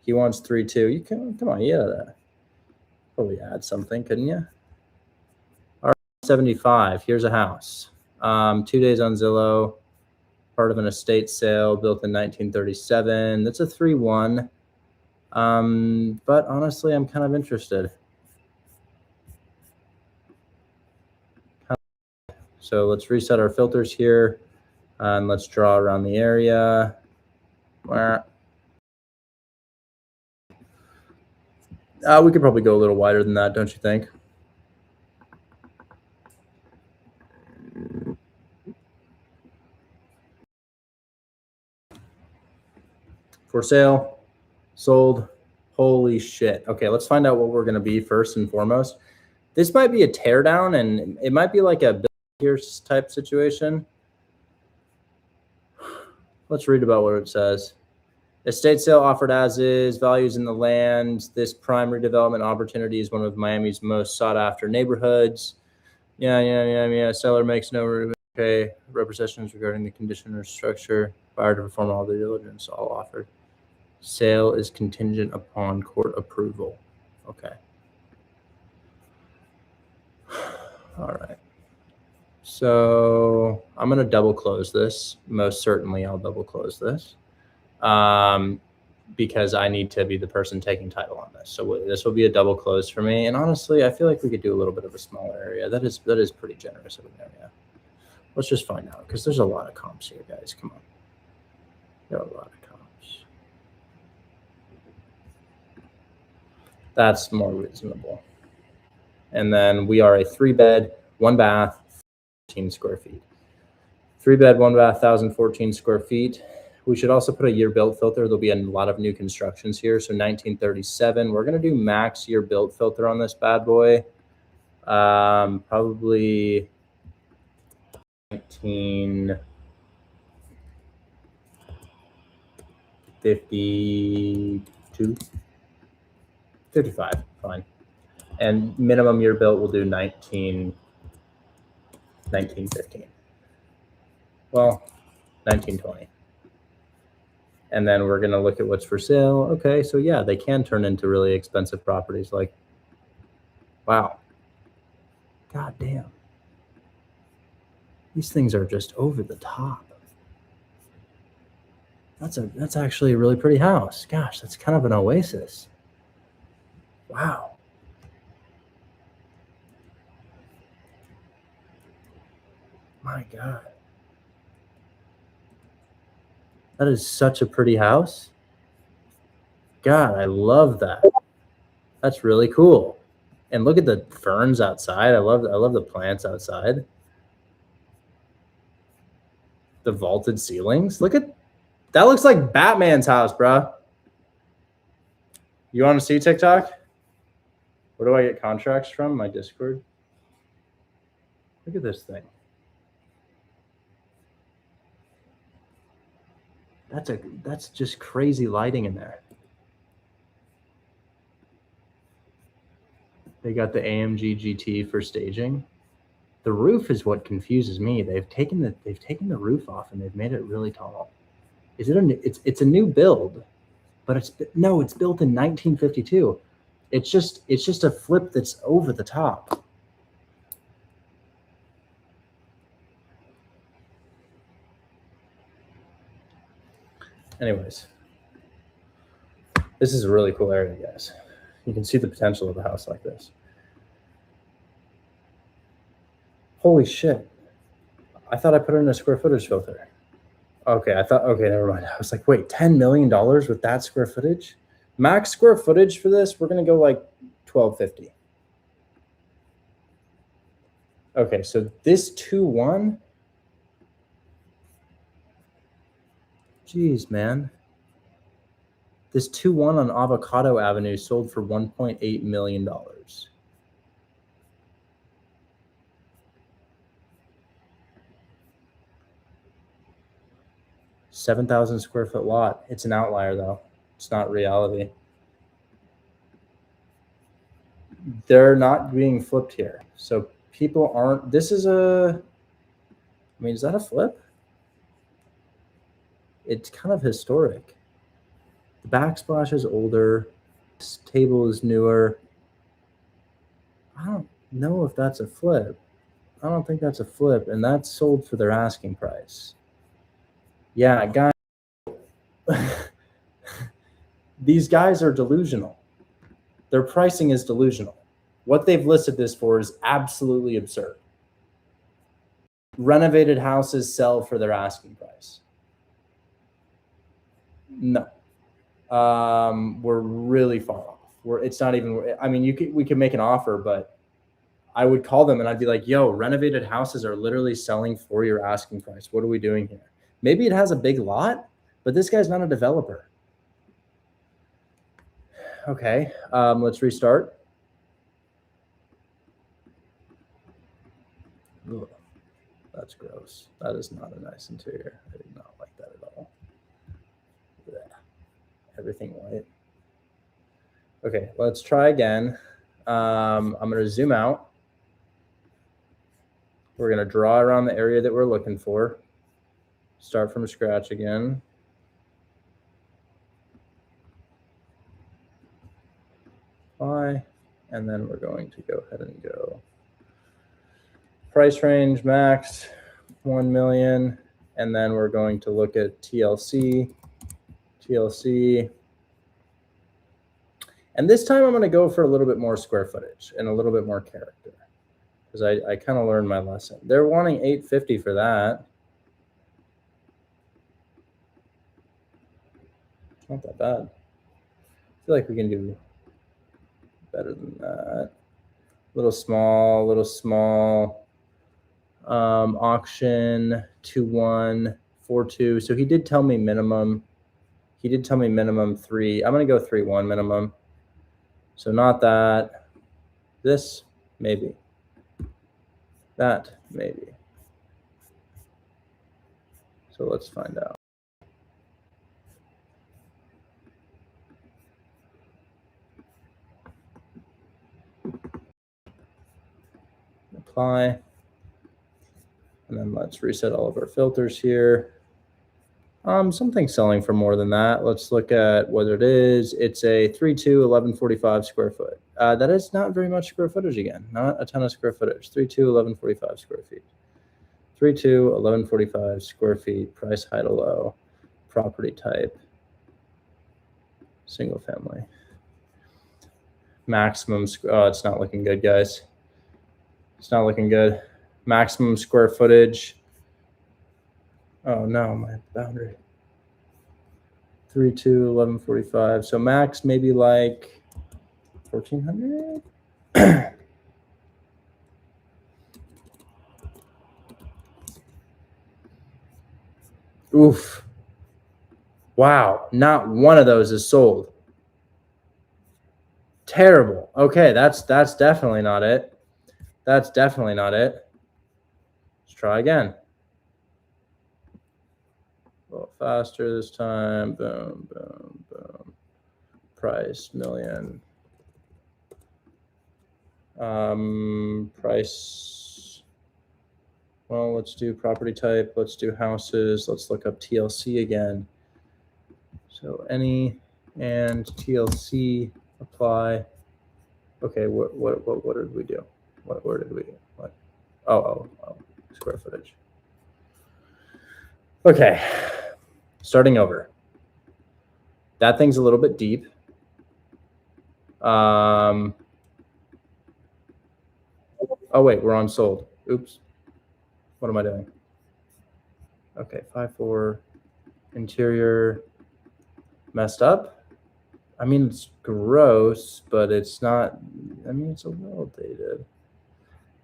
He wants 3.2. You can, come on, yeah. Probably add something, couldn't you? All right, 75. Here's a house. 2 days on Zillow. Part of an estate sale built in 1937. That's a 3.1. But honestly, I'm kind of interested. So let's reset our filters here, and let's draw around the area. We could probably go a little wider than that, don't you think? For sale, sold. Holy shit. Okay, let's find out what we're going to be first and foremost. This might be a teardown, and it might be like a Bill Pierce type situation. Let's read about what it says. Estate sale offered as is, values in the land. This prime redevelopment opportunity is one of Miami's most sought after neighborhoods. Yeah. Seller makes no representations regarding the condition or structure. Buyer to perform all due diligence, all offered. Sale is contingent upon court approval. Okay. All right. So I'm going to double close this. Most certainly I'll double close this because I need to be the person taking title on this. So this will be a double close for me. And honestly, I feel like we could do a little bit of a smaller area. That is pretty generous of an area. Let's just find out because there's a lot of comps here, guys. Come on. There are a lot of comps. That's more reasonable. And then we are a 3-bed, 1-bath, 14 square feet. 3-bed, 1-bath, 1,014 square feet. We should also put a year built filter. There'll be a lot of new constructions here. So 1937. We're going to do max year built filter on this bad boy. Probably 1952. 55, fine. And minimum year built, we'll do 1915. Well, 1920. And then we're going to look at what's for sale. Okay, so yeah, they can turn into really expensive properties. Like, wow. God damn. These things are just over the top. That's actually a really pretty house. Gosh, that's kind of an oasis. Wow. My God. That is such a pretty house. God, I love that. That's really cool. And look at the ferns outside. I love the plants outside. The vaulted ceilings. Look at that. Looks like Batman's house, bro. You want to see TikTok? Where do I get contracts from? My Discord. Look at this thing. That's just crazy lighting in there. They got the AMG GT for staging. The roof is what confuses me. They've taken the roof off and they've made it really tall. Is it it's a new build, but it's built in 1952. It's just a flip that's over the top. Anyways, this is a really cool area, guys. You can see the potential of a house like this. Holy shit. I thought I put in a square footage filter. Okay, okay, never mind. I was like, wait, $10 million with that square footage? Max square footage for this, we're going to go like 1250. Okay, so this 2-1. Jeez, man. This 2-1 on Avocado Avenue sold for $1.8 million. 7,000 square foot lot. It's an outlier though. It's not reality. They're not being flipped here. So people aren't, this is I mean, is that a flip? It's kind of historic. The backsplash is older. This table is newer. I don't know if that's a flip. I don't think that's a flip. And that's sold for their asking price. Yeah, guys. These guys are delusional. Their pricing is delusional. What they've listed this for is absolutely absurd. Renovated houses sell for their asking price. No. We're really far off. It's not even, I mean, we could make an offer, but I would call them and I'd be like, yo, renovated houses are literally selling for your asking price. What are we doing here? Maybe it has a big lot, but this guy's not a developer. Okay, let's restart. Ugh, that's gross. That is not a nice interior. I did not like that at all. Yeah. Everything white. Okay, let's try again. I'm going to zoom out. We're going to draw around the area that we're looking for. Start from scratch again. Apply, and then we're going to go ahead and go price range max 1 million, and then we're going to look at TLC, and this time I'm going to go for a little bit more square footage and a little bit more character because I kind of learned my lesson. They're wanting 850 for that. Not that bad. I feel like we can do better than that. Little small. Auction 2-1 4-2. So he did tell me minimum. He did tell me minimum 3. I'm gonna go 3-1 minimum. So not that. This maybe. That maybe. So let's find out. Apply. And then let's reset all of our filters here. Something selling for more than that. Let's look at what it is. It's a 3-2, 1145 square foot. That is not very much square footage again. Not a ton of square footage. 3-2, 1145 square feet. 3-2, 1145 square feet. Price high to low. Property type. Single family. Maximum. Oh, it's not looking good, guys. It's not looking good. Maximum square footage. Oh no, my boundary. 3-2, 1145. So max maybe like 1400. Oof. Wow, not one of those is sold. Terrible. Okay, that's definitely not it. That's definitely not it. Let's try again. A little faster this time. Boom, boom, boom. Price million. Price. Well, let's do property type. Let's do houses. Let's look up TLC again. So any and TLC apply. Okay, what did we do? Where did we do? What? Oh, square footage. Okay, starting over. That thing's a little bit deep. Oh wait, we're on sold. Oops. What am I doing? Okay, 5-4. Interior messed up. I mean, it's gross, but it's not, I mean, it's a little dated.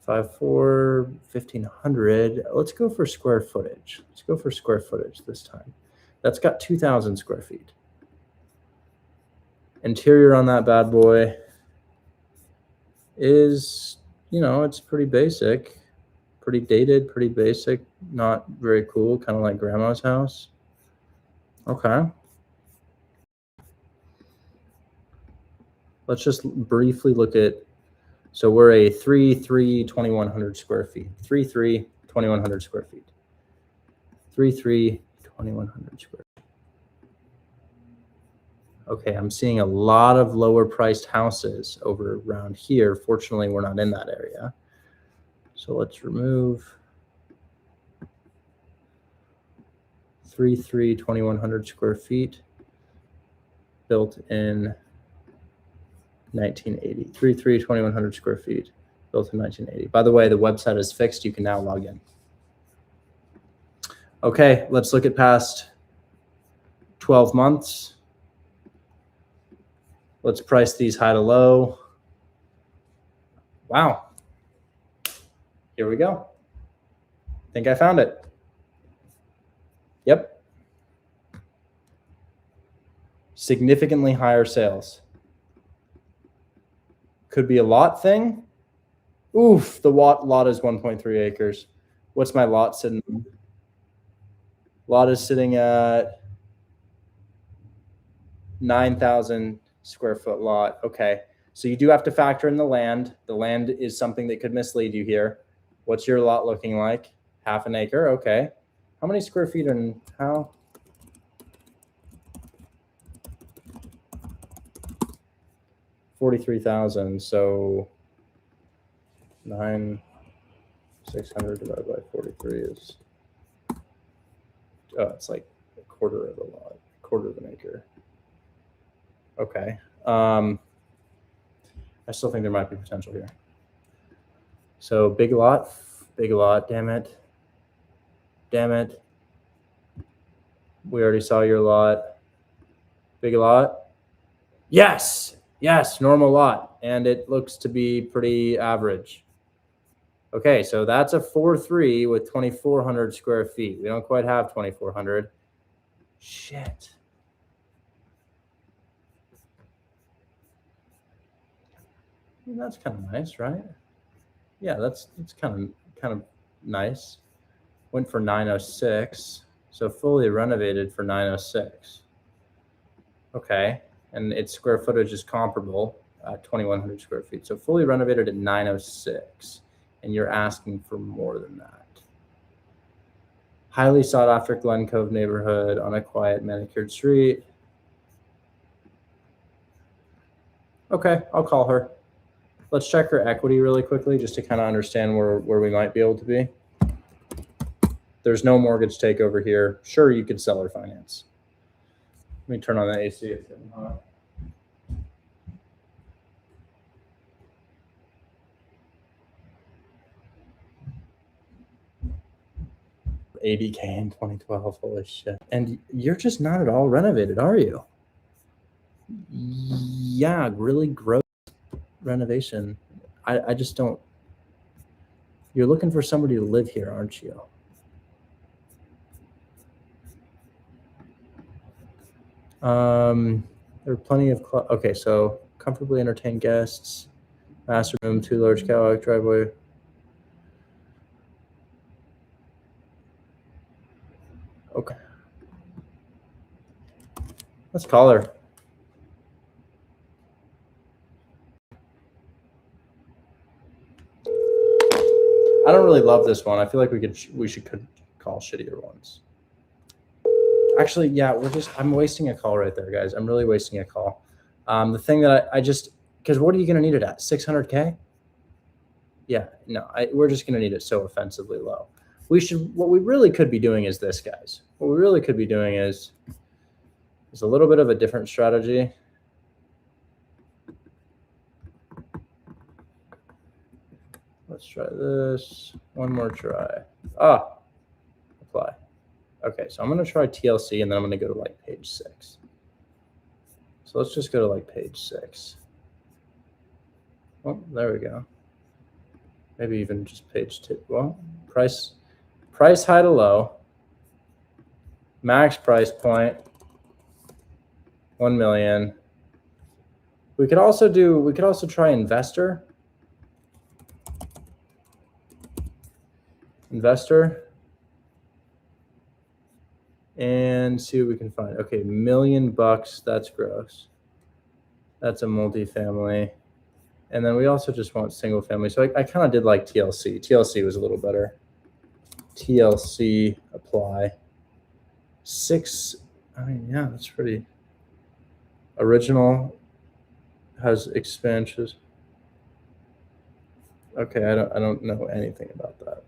5'4", 1,500. Let's go for square footage. Let's go for square footage this time. That's got 2,000 square feet. Interior on that bad boy is, you know, it's pretty basic, pretty dated, pretty basic, not very cool, kind of like grandma's house. Okay. Let's just briefly look at, so we're a 3.3, 2,100 square feet. 3.3, 2,100 square feet. 3.3, 2,100 square feet. Okay, I'm seeing a lot of lower priced houses over around here. Fortunately, we're not in that area. So let's remove 3.3, 2,100 square feet, built in 1980. 3.3, 2,100 square feet, built in 1980. By the way, the website is fixed. You can now log in. Okay, let's look at past 12 months. Let's price these high to low. Wow. Here we go. I think I found it. Yep. Significantly higher sales. Could be a lot thing. Oof, the lot is 1.3 acres. What's my lot sitting? Lot is sitting at 9,000 square foot lot. Okay. So you do have to factor in the land. The land is something that could mislead you here. What's your lot looking like? Half an acre. Okay. How many square feet and how? $43,000. So 9,600 divided by 43 is, oh, it's like a quarter of a lot, quarter of an acre. Okay. I still think there might be potential here. So big lot, damn it. Damn it. We already saw your lot. Big lot. Yes. Yes, normal lot. And it looks to be pretty average. Okay, so that's a 4.3 with 2,400 square feet. We don't quite have 2,400. Shit. That's kind of nice, right? Yeah, that's kind of nice. Went for 906, so fully renovated for 906. Okay, and its square footage is comparable at 2,100 square feet. So fully renovated at 906, and you're asking for more than that. Highly sought after Glen Cove neighborhood on a quiet manicured street. Okay, I'll call her. Let's check her equity really quickly just to kind of understand where we might be able to be. There's no mortgage takeover here. Sure, you could sell or finance. Let me turn on the AC. It's getting hot. $80K in 2012. Holy shit. And you're just not at all renovated, are you? Yeah, really gross renovation. I just don't. You're looking for somebody to live here, aren't you? There are plenty of okay, so comfortably entertain guests, master room, 2 large catwalk, driveway. Okay, let's call her. I don't really love this one. I feel like we should call shittier ones. Actually, yeah, I'm wasting a call right there, guys. I'm really wasting a call. The thing that I just, because what are you going to need it at? 600K? Yeah, no, we're just going to need it so offensively low. What we really could be doing is this, guys. What we really could be doing is a little bit of a different strategy. Let's try this. One more try. Apply. Okay, so I'm gonna try TLC and then I'm gonna go to like page 6. So let's just go to like page 6. Oh, there we go. Maybe even just page 2. Well, price high to low, max price point, 1 million. We could also try investor. And see what we can find. Okay, $1 million, that's gross. That's a multifamily. And then we also just want single family. So I kind of did like TLC. TLC was a little better. TLC apply. 6, I mean, yeah, that's pretty. Original has expansions. Okay, I don't know anything about that.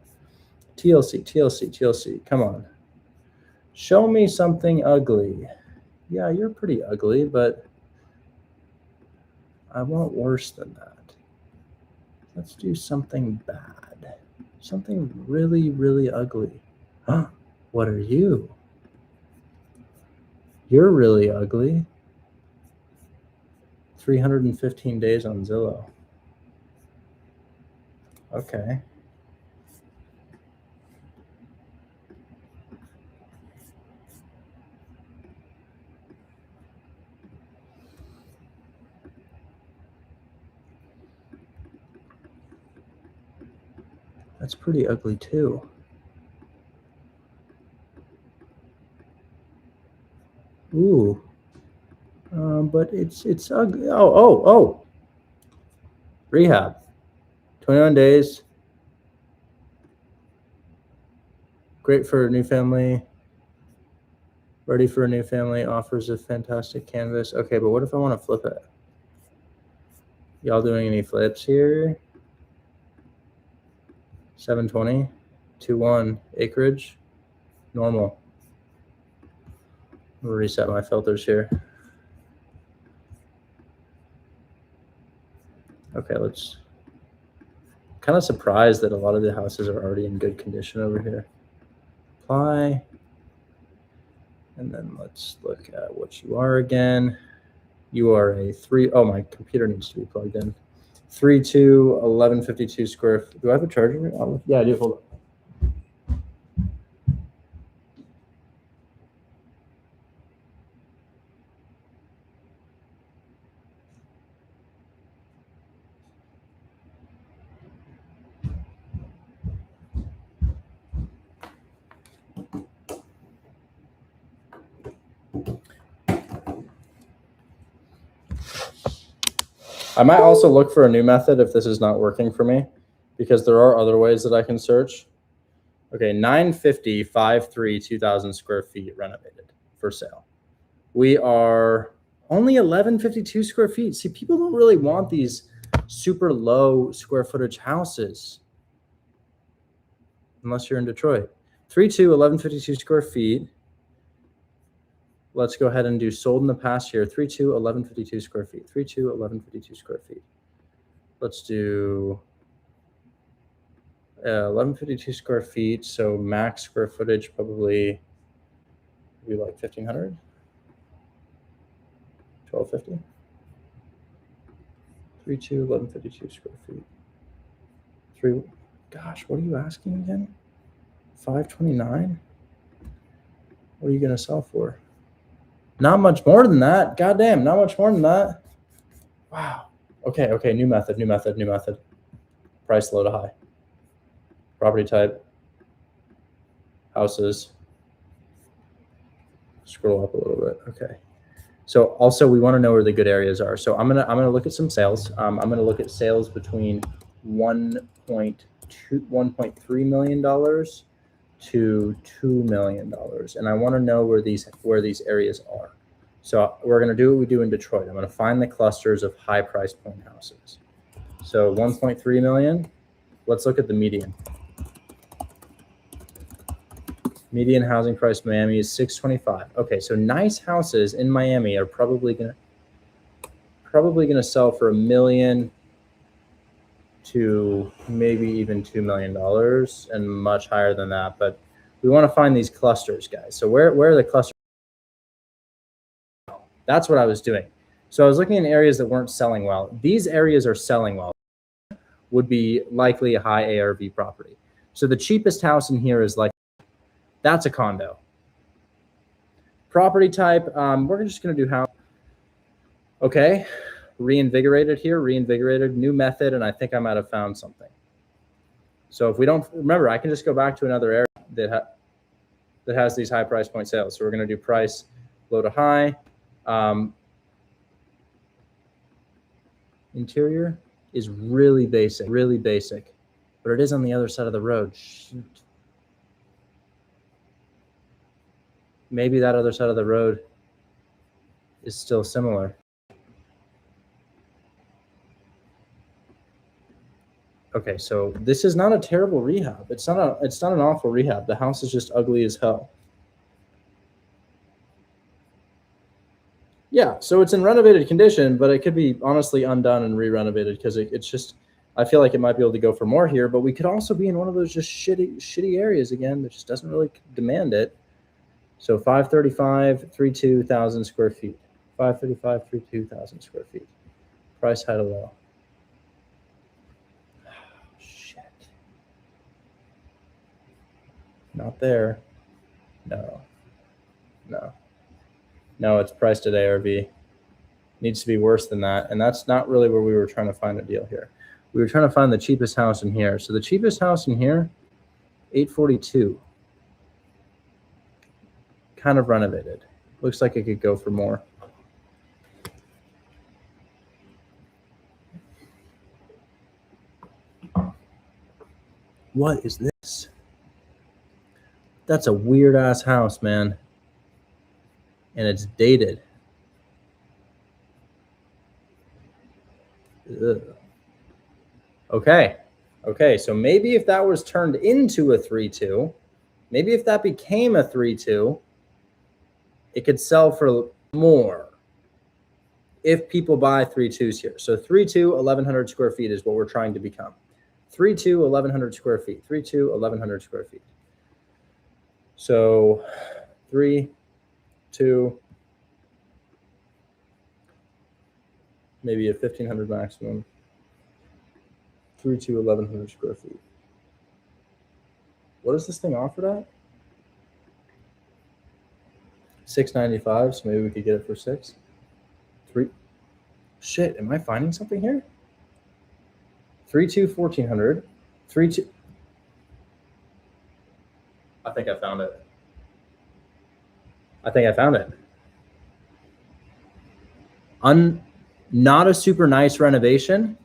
TLC, come on. Show me something ugly. Yeah, you're pretty ugly, but I want worse than that. Let's do something bad. Something really, really ugly. Huh? What are you? You're really ugly. 315 days on Zillow. Okay. That's pretty ugly too. Ooh. But it's ugly. Oh. Rehab. 21 days. Great for a new family. Ready for a new family. Offers a fantastic canvas. Okay, but what if I want to flip it? Y'all doing any flips here? 720, 2-1 acreage, normal. I'm gonna reset my filters here. Okay, let's. Kind of surprised that a lot of the houses are already in good condition over here. Apply. And then let's look at what you are again. You are a 3. Oh, my computer needs to be plugged in. 3.2, 1152 square feet. Do I have a charger? Oh, yeah, I do. Hold on. I might also look for a new method if this is not working for me, because there are other ways that I can search. Okay, 950, 5.3, 2,000 square feet renovated for sale. We are only 1152 square feet. See, people don't really want these super low square footage houses unless you're in Detroit. 3.2, 1152 square feet. Let's go ahead and do sold in the past year. 3.2, 1152 square feet. 3.2, 1152 square feet. Let's do 1152 square feet. So max square footage probably be like 1,500. 1,250. 3.2, 1152 square feet. 3. Gosh, what are you asking again? 529. What are you gonna sell for? Not much more than that. Goddamn, not much more than that. Wow. Okay. New method. Price low to high. Property type. Houses. Scroll up a little bit. Okay. So also we want to know where the good areas are. So I'm gonna look at some sales. I'm gonna look at sales between $1.3 million to $2 million, and I want to know where these areas are. So we're going to do what we do in Detroit. I'm going to find the clusters of high price point houses. So 1.3 million. Let's look at the median. Median housing price Miami is 625. Okay, so nice houses in Miami are probably gonna sell for $1 million to maybe even $2 million, and much higher than that. But we want to find these clusters, guys. So where are the clusters? That's what I was doing. So I was looking in areas that weren't selling well. These areas are selling well, would be likely a high ARV property. So the cheapest house in here is like, that's a condo. Property type, we're just gonna do house. Okay, reinvigorated here, reinvigorated, new method, and I think I might have found something. So if we don't, remember, I can just go back to another area that has these high price point sales. So we're gonna do price low to high. Interior is really basic, but it is on the other side of the road. Shoot. Maybe that other side of the road is still similar. Okay, so this is not a terrible rehab. It's not an awful rehab. The house is just ugly as hell. Yeah, so it's in renovated condition, but it could be honestly undone and re-renovated because it's just, I feel like it might be able to go for more here, but we could also be in one of those just shitty areas again that just doesn't really demand it. So 535, 32,000 square feet. 535, 32,000 square feet. Price high to low. Oh, shit. Not there. No. No, it's priced at ARV. Needs to be worse than that. And that's not really where we were trying to find a deal here. We were trying to find the cheapest house in here. So the cheapest house in here, 842. Kind of renovated. Looks like it could go for more. What is this? That's a weird ass house, man. And it's dated. Ugh. Okay, so maybe if that was turned into a 3-2, maybe if that became a 3-2, it could sell for more if people buy 3-2s here. So 3-2, 1,100 square feet is what we're trying to become. 3-2, 1,100 square feet. 3-2, 1,100 square feet. So 3-2, maybe a 1,500 maximum. 3-2, 1,100 square feet. What is this thing offered at? $695, so maybe we could get it for $6. Shit, am I finding something here? 3-2, 1,400. 3-2. I think I found it. Not a super nice renovation.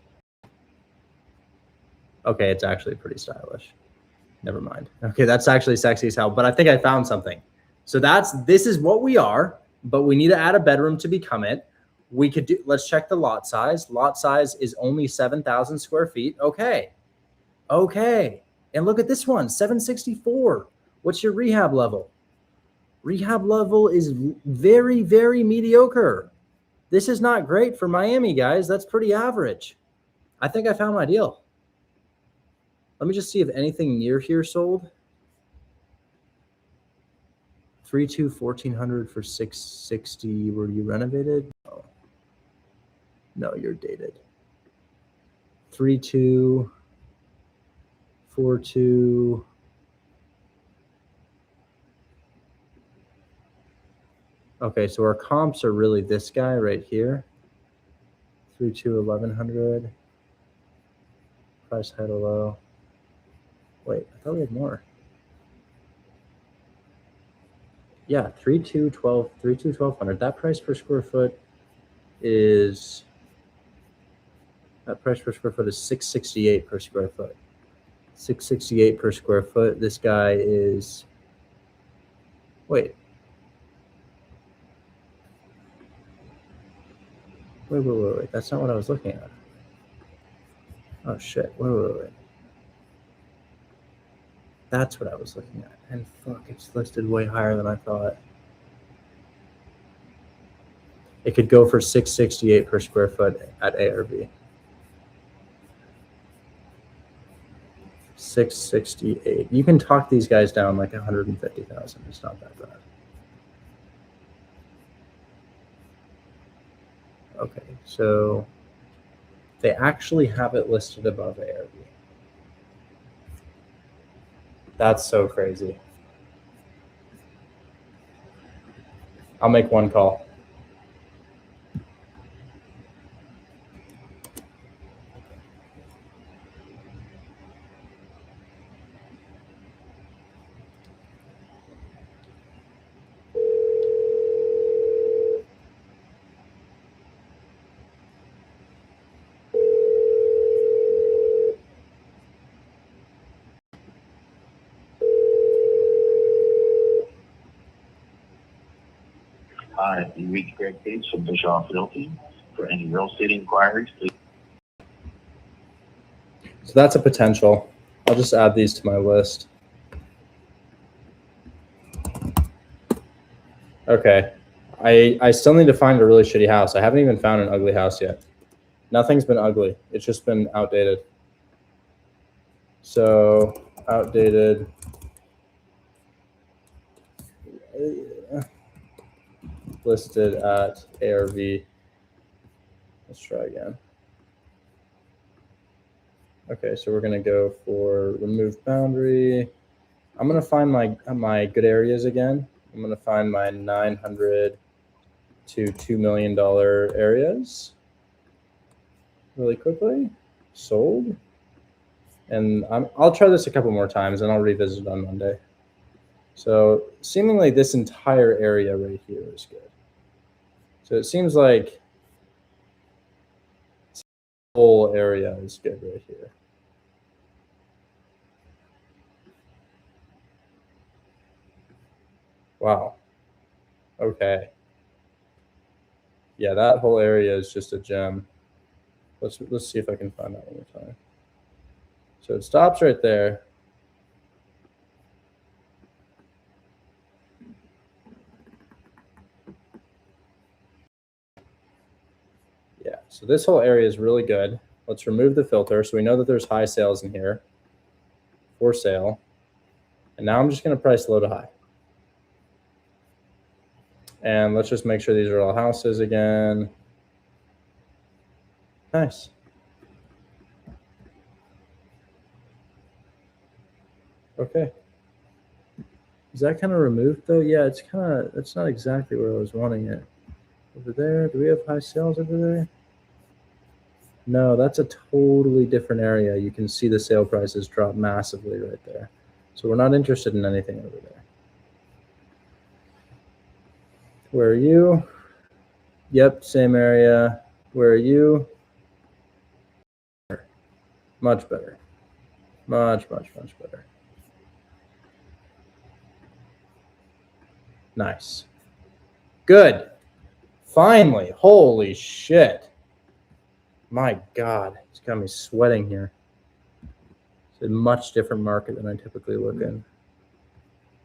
Okay, it's actually pretty stylish. Never mind. Okay, that's actually sexy as hell, but I think I found something. So this is what we are, but we need to add a bedroom to become it. We could do, let's check the lot size. Lot size is only 7,000 square feet. Okay. And look at this one, 764. What's your rehab level? Rehab level is very, very mediocre. This is not great for Miami, guys. That's pretty average. I think I found my deal. Let me just see if anything near here sold. 3-2, 1,400 for 660. Were you renovated? No, you're dated. 3-2, 4-2. Okay, so our comps are really this guy right here. 3-2, 1,100. Price high to low. Wait, I thought we had more. Yeah, 3-2, 1,200. That price per square foot is $668 per square foot. $668 per square foot. This guy is, wait. Wait. That's not what I was looking at. Oh shit. Wait. That's what I was looking at. And fuck, it's listed way higher than I thought. It could go for $668 per square foot at ARV. 668. You can talk these guys down like 150,000. It's not that bad. Okay, so they actually have it listed above ARV. That's so crazy. I'll make one call. Hi, you reached Greg Page from Bischoff Realty. For any real estate inquiries, please. So that's a potential. I'll just add these to my list. Okay. I still need to find a really shitty house. I haven't even found an ugly house yet. Nothing's been ugly. It's just been outdated. So outdated. Listed at ARV. Let's try again. Okay, so we're gonna go for remove boundary. I'm gonna find my good areas again. I'm gonna find my 900 to $2 million areas really quickly. Sold. And I'll try this a couple more times and I'll revisit on Monday. So seemingly this entire area right here is good. So it seems like this whole area is good right here. Wow. Okay. Yeah, that whole area is just a gem. Let's see if I can find that one more time. So it stops right there. Yeah, so this whole area is really good. Let's remove the filter. So we know that there's high sales in here for sale. And now I'm just going to price low to high. And let's just make sure these are all houses again. Nice. Okay. Is that kind of removed though? Yeah, it's not exactly where I was wanting it. Over there, do we have high sales over there? No, that's a totally different area. You can see the sale prices drop massively right there. So we're not interested in anything over there. Where are you? Yep, same area. Where are you? Much better. Much, much, much better. Nice. Good. Finally. Holy shit. My God. It's got me sweating here. It's a much different market than I typically look in.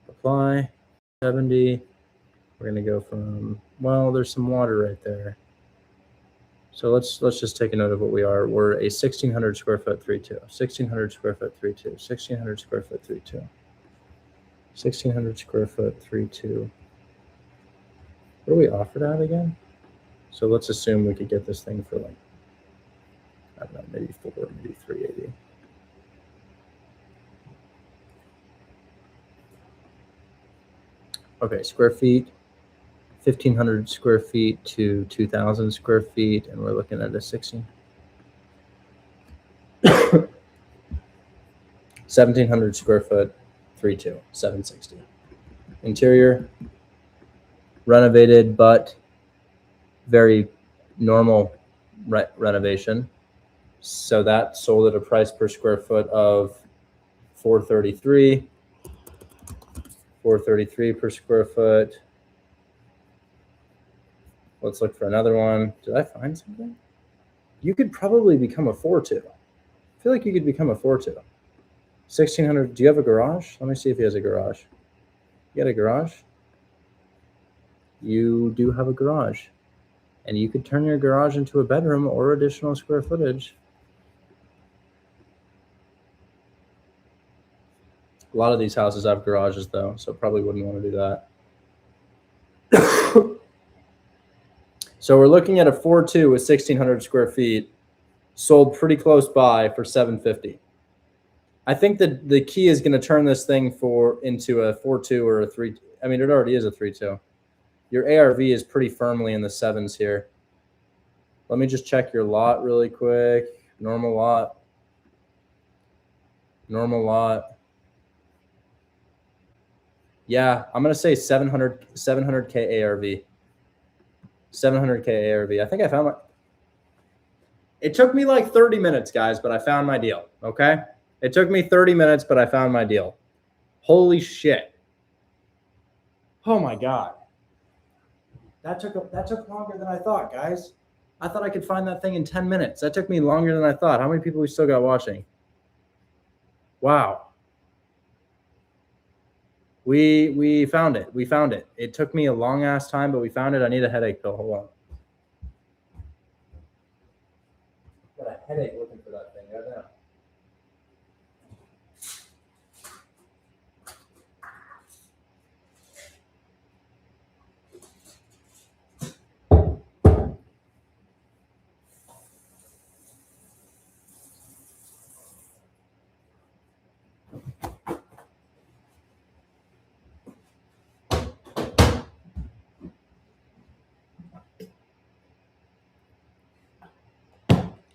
Apply. 70. We're going to go from, well, there's some water right there. So let's just take a note of what we are. We're a 1,600 square foot 3.2. 1,600 square foot 3.2. 1,600 square foot 3.2. 1,600 square foot 3.2. What are we offered at again? So let's assume we could get this thing for like, I don't know, maybe 4, maybe 380. Okay, square feet, 1,500 square feet to 2,000 square feet, and we're looking at a 16. 1,700 square foot, 3.2, 760. Interior, renovated, but very normal renovation. So that sold at a price per square foot of $433. $433 per square foot. Let's look for another one. Did I find something? You could probably become a 4.2. I feel like you could become a 4.2. 1,600. Do you have a garage? Let me see if he has a garage. You got a garage? You do have a garage. And you could turn your garage into a bedroom or additional square footage. A lot of these houses have garages though, so probably wouldn't want to do that. So we're looking at a 4.2 with 1,600 square feet, sold pretty close by for $750. I think that the key is going to turn this thing into a 4.2 or a 3. I mean, it already is a 3.2. Your ARV is pretty firmly in the 7s here. Let me just check your lot really quick. Normal lot. Normal lot. Yeah, I'm going to say 700K ARV. 700K ARV. I think I found it took me like 30 minutes, guys, but I found my deal. Okay. It took me 30 minutes, but I found my deal. Holy shit. Oh my God. That took longer than I thought, guys. I thought I could find that thing in 10 minutes. That took me longer than I thought. How many people we still got watching? Wow. We found it. We found it. It took me a long ass time, but we found it. I need a headache pill. Hold on. Got a headache looking for that thing right now.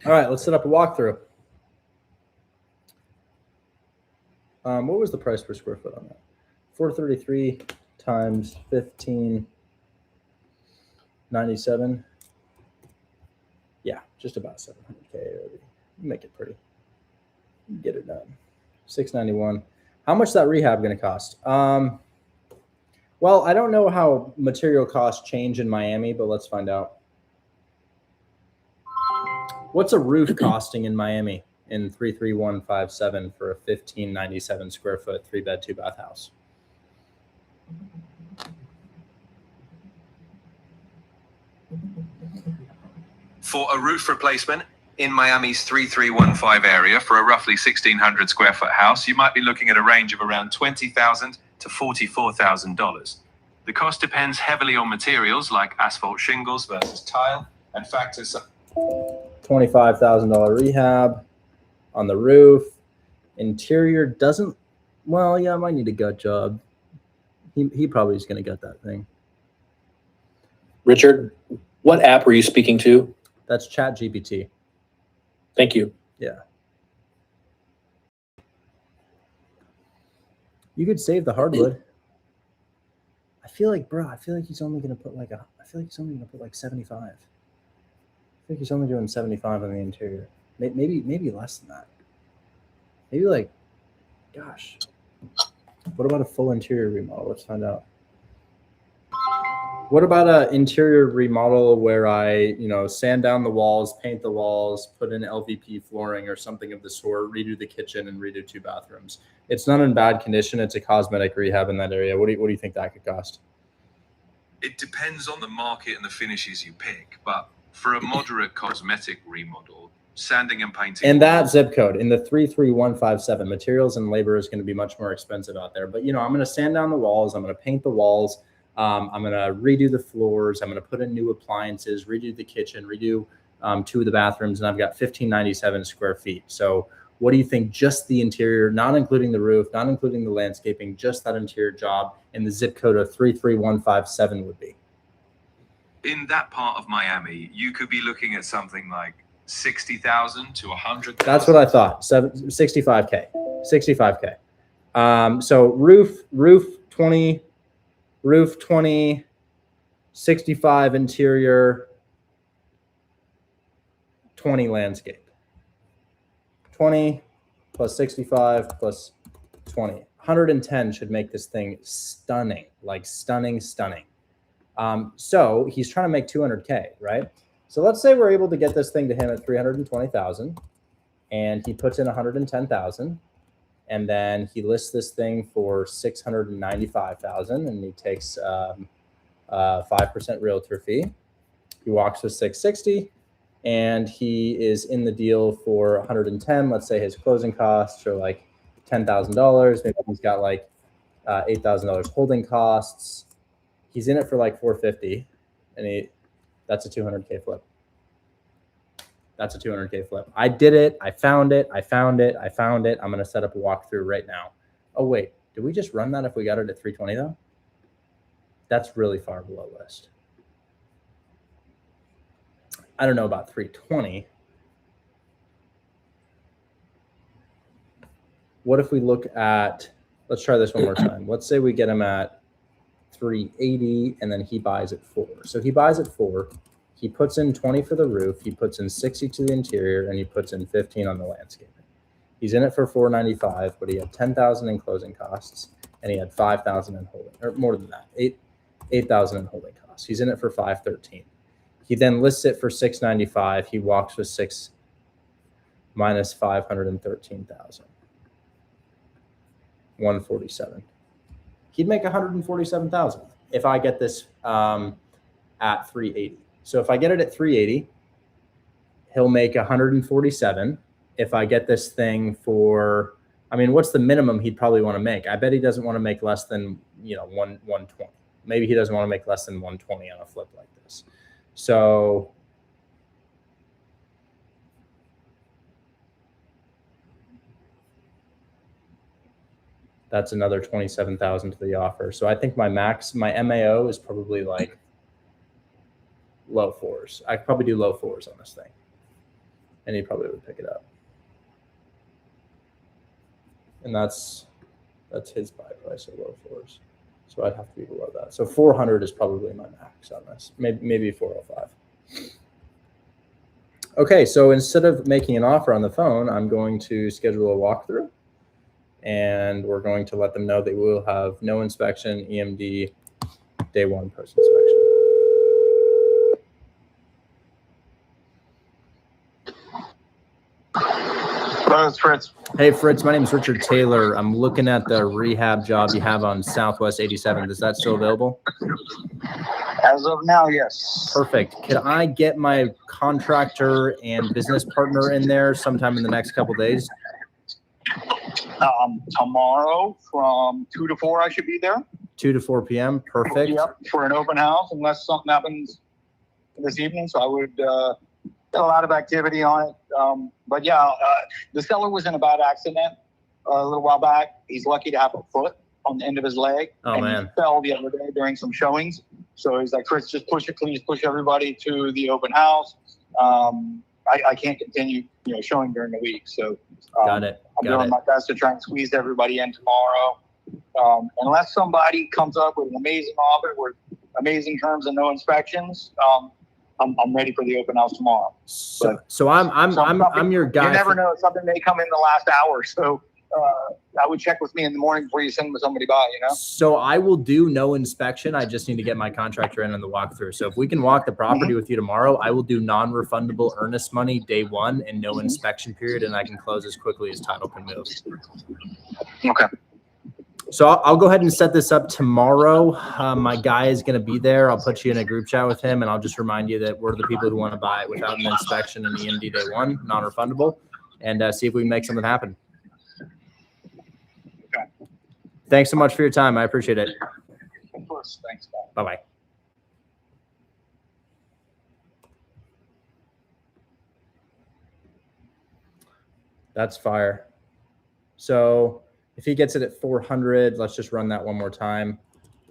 All right, let's set up a walkthrough. What was the price per square foot on that? 433 times 1597. Yeah, just about 700K already. Make it pretty. Get it done. 691. How much is that rehab going to cost? Well, I don't know how material costs change in Miami, but let's find out. What's a roof costing in Miami in 33157 for a 1597 square foot 3-bed 2-bath house? For a roof replacement in Miami's 3315 area for a roughly 1,600 square foot house, you might be looking at a range of around $20,000 to $44,000. The cost depends heavily on materials like asphalt shingles versus tile and factors. $25,000 rehab on the roof. Interior doesn't, well, yeah, I might need a gut job. He probably is going to gut that thing. Richard, what app were you speaking to? That's ChatGPT. Thank you. Yeah. You could save the hardwood. I feel like he's only going to put like 75. I think he's only doing 75 on the interior. Maybe less than that. Maybe like, gosh. What about a full interior remodel? Let's find out. What about an interior remodel where I, sand down the walls, paint the walls, put in LVP flooring or something of the sort, redo the kitchen and redo 2 bathrooms? It's not in bad condition. It's a cosmetic rehab in that area. What do you think that could cost? It depends on the market and the finishes you pick, but for a moderate cosmetic remodel, sanding and painting. And that zip code in the 33157, materials and labor is going to be much more expensive out there. But, I'm going to sand down the walls. I'm going to paint the walls. I'm going to redo the floors. I'm going to put in new appliances, redo the kitchen, redo 2 of the bathrooms. And I've got 1,597 square feet. So what do you think just the interior, not including the roof, not including the landscaping, just that interior job in the zip code of 33157 would be? In that part of Miami, you could be looking at something like 60,000 to 100,000. That's what I thought. 65K. 65K. So roof 20, 65 interior, 20 landscape. 20 plus 65 plus 20. 110 should make this thing stunning, like stunning. So he's trying to make 200K, right? So let's say we're able to get this thing to him at 320,000 and he puts in 110,000 and then he lists this thing for 695,000 and he takes 5% realtor fee. He walks with 660 and he is in the deal for 110. Let's say his closing costs are like $10,000. Maybe he's got like $8,000 holding costs. He's in it for like 450, and that's a 200K flip. That's a 200K flip. I did it. I found it. I found it. I found it. I'm going to set up a walkthrough right now. Oh, wait. Did we just run that if we got it at 320 though? That's really far below list. I don't know about 320. What if we look at, let's try this one more time. Let's say we get him at 380 and then he buys at 4. So he buys at 4. He puts in 20 for the roof. He puts in 60 to the interior, and he puts in 15 on the landscaping. He's in it for 495, but he had 10,000 in closing costs, and he had 5,000 in holding, or more than that, 8,000 in holding costs. He's in it for 513. He then lists it for 695. He walks with 6 minus 513,000. 147. He'd make 147,000 if I get this at 380. So if I get it at 380, he'll make 147. If I get this thing for, I mean, what's the minimum he'd probably want to make? I bet he doesn't want to make less than, 120. Maybe he doesn't want to make less than 120 on a flip like this. So that's another 27,000 to the offer. So I think my MAO is probably like low 4s. I could probably do low 4s on this thing, and he probably would pick it up. And that's his buy price at low 4s. So I'd have to be below that. So 400 is probably my max on this. Maybe 405. Okay, so instead of making an offer on the phone, I'm going to schedule a walkthrough, and we're going to let them know that we will have no inspection, EMD, day 1 post-inspection. Hello, it's Fritz. Hey, Fritz, my name is Richard Taylor. I'm looking at the rehab job you have on Southwest 87. Is that still available? As of now, yes. Perfect. Could I get my contractor and business partner in there sometime in the next couple days? Tomorrow from 2 to 4, I should be there. 2 to 4 p.m. Perfect. Yep, for an open house, unless something happens this evening. So I would get a lot of activity on it. But yeah, the seller was in a bad accident a little while back. He's lucky to have a foot on the end of his leg. Oh, man. He fell the other day during some showings. So he's like, Chris, just push it, please push everybody to the open house. I can't continue, showing during the week. So Got it. I'm doing my best to try and squeeze everybody in tomorrow. Unless somebody comes up with an amazing offer with amazing terms and no inspections, I'm ready for the open house tomorrow. So I'm your guy. You never know. Something may come in the last hour. So I would check with me in the morning before you send somebody by, So I will do no inspection. I just need to get my contractor in on the walkthrough. So if we can walk the property with you tomorrow, I will do non-refundable earnest money day 1 and no inspection period, and I can close as quickly as title can move. Okay. So I'll go ahead and set this up tomorrow. My guy is going to be there. I'll put you in a group chat with him, and I'll just remind you that we're the people who want to buy it without an inspection and EMD day 1, non-refundable, and see if we can make something happen. Okay. Thanks so much for your time. I appreciate it. Of course. Thanks. Bye-bye. That's fire. So if he gets it at 400, let's just run that one more time.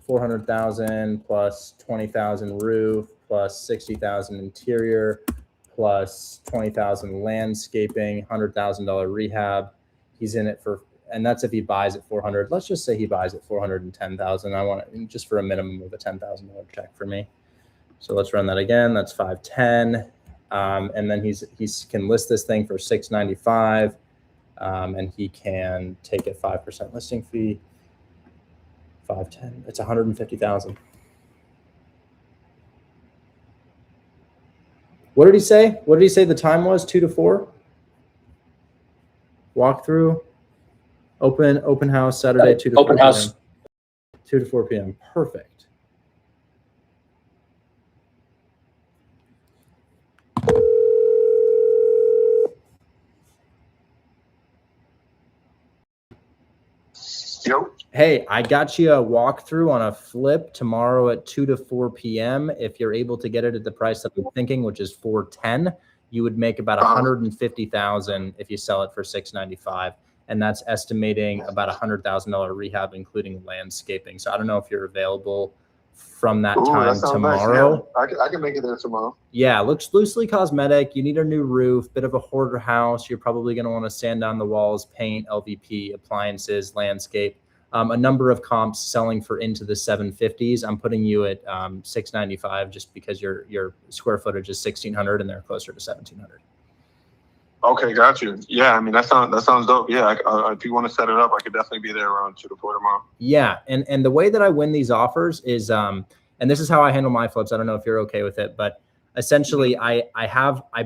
400,000 plus 20,000 roof plus 60,000 interior plus 20,000 landscaping, $100,000 rehab. He's in it for, and that's if he buys at 400. Let's just say he buys at 410,000. I want it just for a minimum of a $10,000 check for me. So let's run that again. That's 510. And then he can list this thing for 695. And he can take a 5% listing fee. 510. It's 150,000. What did he say? What did he say the time was? 2 to 4? Walkthrough. Open house Saturday, 2 to 4 Open house. p.m. 2 to 4 p.m. Perfect. Yo. Hey, I got you a walkthrough on a flip tomorrow at 2 to 4 p.m. If you're able to get it at the price that I'm thinking, which is 410, you would make about 150,000 if you sell it for 695, and that's estimating about $100,000 rehab, including landscaping. So I don't know if you're available from that time tomorrow. Nice. Yeah. I can make it there tomorrow. Yeah, looks loosely cosmetic. You need a new roof, bit of a hoarder house. You're probably going to want to sand down the walls, paint, LVP, appliances, landscape. A number of comps selling for into the 750s. I'm putting you at 695 just because your square footage is 1,600 and they're closer to 1,700. Okay, got you. Yeah, I mean that sounds dope. Yeah, if you want to set it up, I could definitely be there around 2 to 4 tomorrow. Yeah, and the way that I win these offers is, and this is how I handle my flips. I don't know if you're okay with it, but essentially I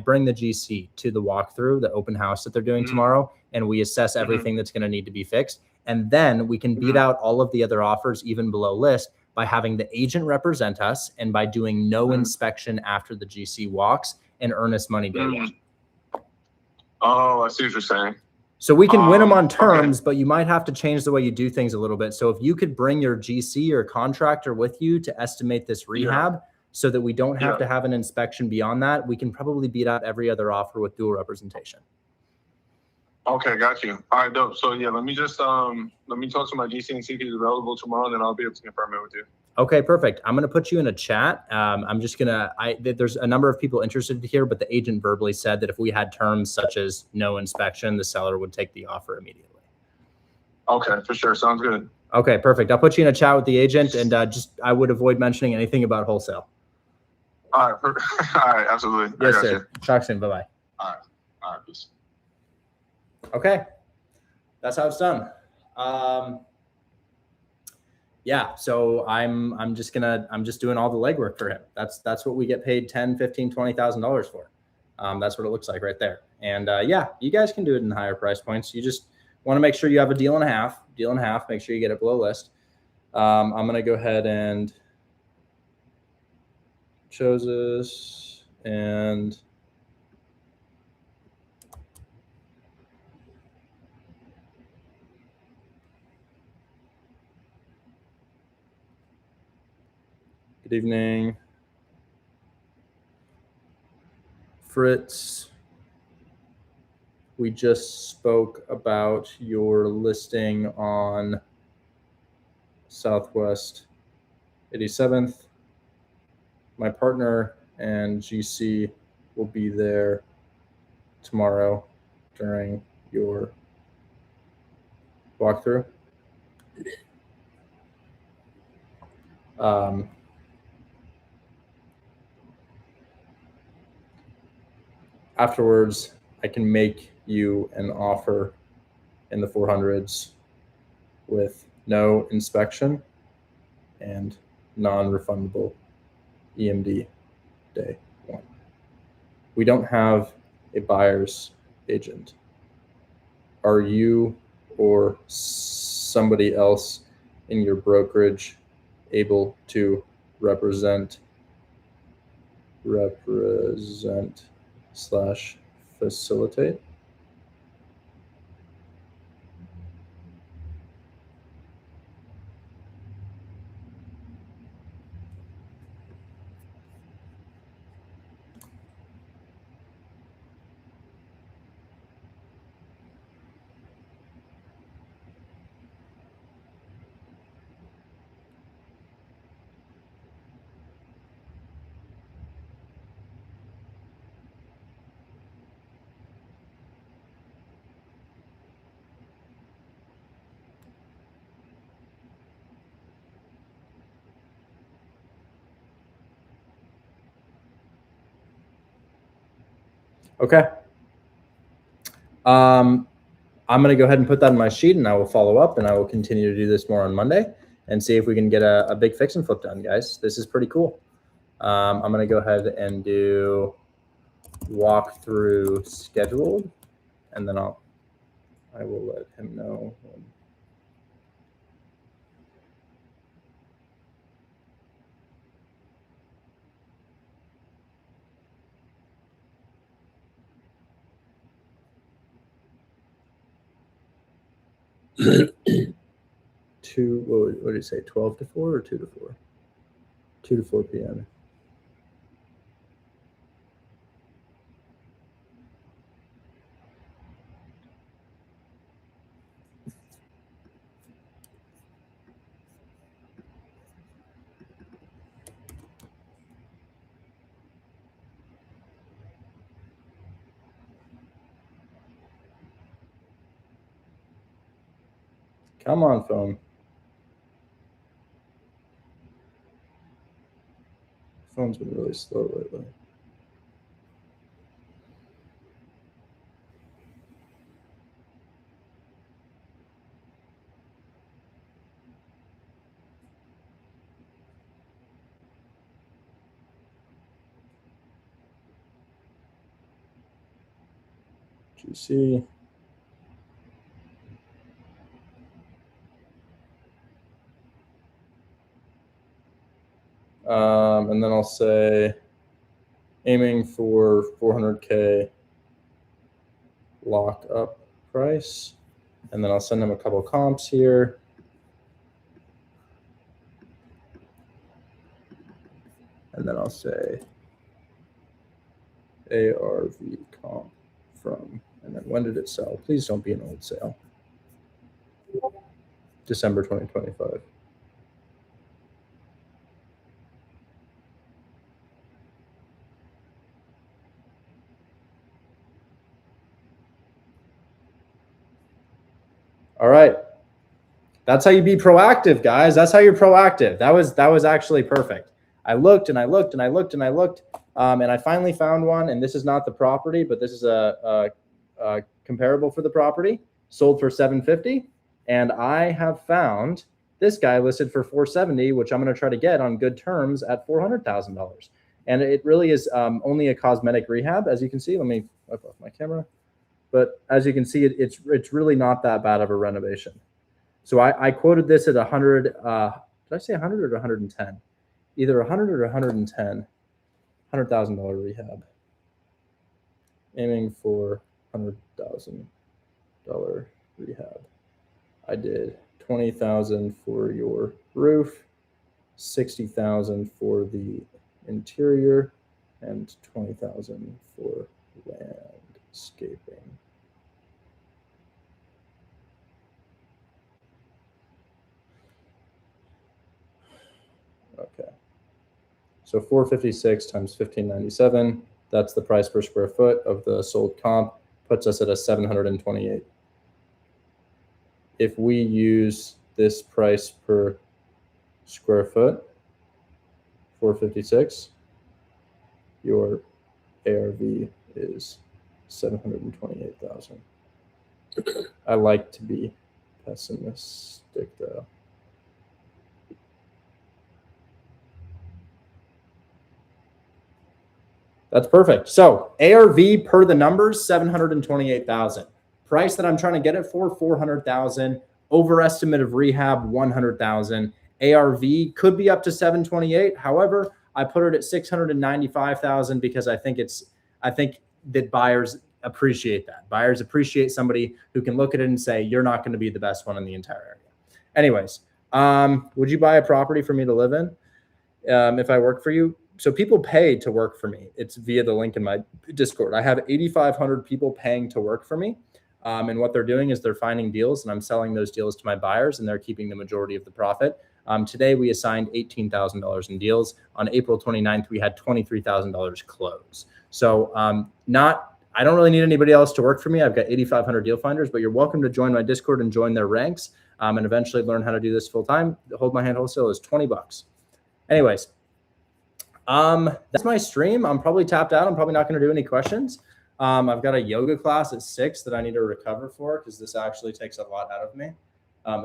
bring the GC to the walkthrough, the open house that they're doing tomorrow, and we assess everything that's going to need to be fixed. And then we can beat out all of the other offers even below list by having the agent represent us and by doing no inspection after the GC walks and earnest money day one. Oh, I see what you're saying. So we can win them on terms, but you might have to change the way you do things a little bit. So if you could bring your GC or contractor with you to estimate this rehab so that we don't have to have an inspection beyond that, we can probably beat out every other offer with dual representation. Okay, got you. All right, dope. So yeah, let me talk to my GC and see if he's available tomorrow, and then I'll be able to confirm it with you. Okay, perfect. I'm going to put you in a chat. There's a number of people interested here, but the agent verbally said that if we had terms such as no inspection, the seller would take the offer immediately. Okay, for sure. Sounds good. Okay, perfect. I'll put you in a chat with the agent, and I would avoid mentioning anything about wholesale. All right. All right, absolutely. Yes, sir. Talk soon. Bye-bye. All right, peace. Okay, that's how it's done. Yeah, so I'm just doing all the legwork for him. That's what we get paid $10,000, $15,000, $20,000 for. That's what it looks like right there. And yeah, you guys can do it in higher price points. You just want to make sure you have a deal and a half. Make sure you get it below list. I'm gonna go ahead and chose this and good evening, Fritz. We just spoke about your listing on Southwest 87th. My partner and GC will be there tomorrow during your walkthrough. Afterwards, I can make you an offer in the 400s with no inspection and non-refundable EMD day one. We don't have a buyer's agent. Are you or somebody else in your brokerage able to represent / facilitate? Okay. I'm going to go ahead and put that in my sheet, and I will follow up, and I will continue to do this more on Monday and see if we can get a big fix and flip done, guys. This is pretty cool. I'm going to go ahead and do walkthrough scheduled, and then I will let him know when. what did he say? 12 to 4 or 2 to 4? 2 to 4 p.m. Come on, phone. Phone's been really slow lately. GC. And then I'll say aiming for 400K lock up price. And then I'll send them a couple comps here. And then I'll say ARV comp from, and then when did it sell? Please don't be an old sale. December 2025. All right. That's how you be proactive, guys. That's how you're proactive. That was actually perfect. I looked and I looked and I looked and I looked, and I finally found one. And this is not the property, but this is a comparable for the property, sold for $750. And I have found this guy listed for $470, which I'm going to try to get on good terms at $400,000. And it really is only a cosmetic rehab, as you can see. Let me wipe off my camera. But as you can see, it's really not that bad of a renovation. So I quoted this at 100. Did I say 100 or 110? Either 100 or 110. $100,000 rehab. Aiming for $100,000 rehab. I did 20,000 for your roof, 60,000 for interior, and 20,000 for landscaping. Okay. So 456 times 1597, that's the price per square foot of the sold comp, puts us at a 728. If we use this price per square foot, 456, your ARV is 728,000. I like to be pessimistic though. That's perfect. So ARV per the numbers, 728,000. Price that I'm trying to get it for, 400,000. Overestimate of rehab, 100,000. ARV could be up to 728. However, I put it at 695,000 because I think that buyers appreciate that. Buyers appreciate somebody who can look at it and say, you're not going to be the best one in the entire area. Anyways, would you buy a property for me to live in if I work for you? So people pay to work for me. It's via the link in my Discord. I have 8,500 people paying to work for me. And what they're doing is they're finding deals and I'm selling those deals to my buyers and they're keeping the majority of the profit. Today we assigned $18,000 in deals. On April 29th, we had $23,000 close. So I don't really need anybody else to work for me. I've got 8,500 deal finders, but you're welcome to join my Discord and join their ranks and eventually learn how to do this full time. Hold My Hand Wholesale is $20. Anyways. That's my stream. I'm probably tapped out. I'm probably not going to do any questions. I've got a yoga class at 6 that I need to recover for because this actually takes a lot out of me,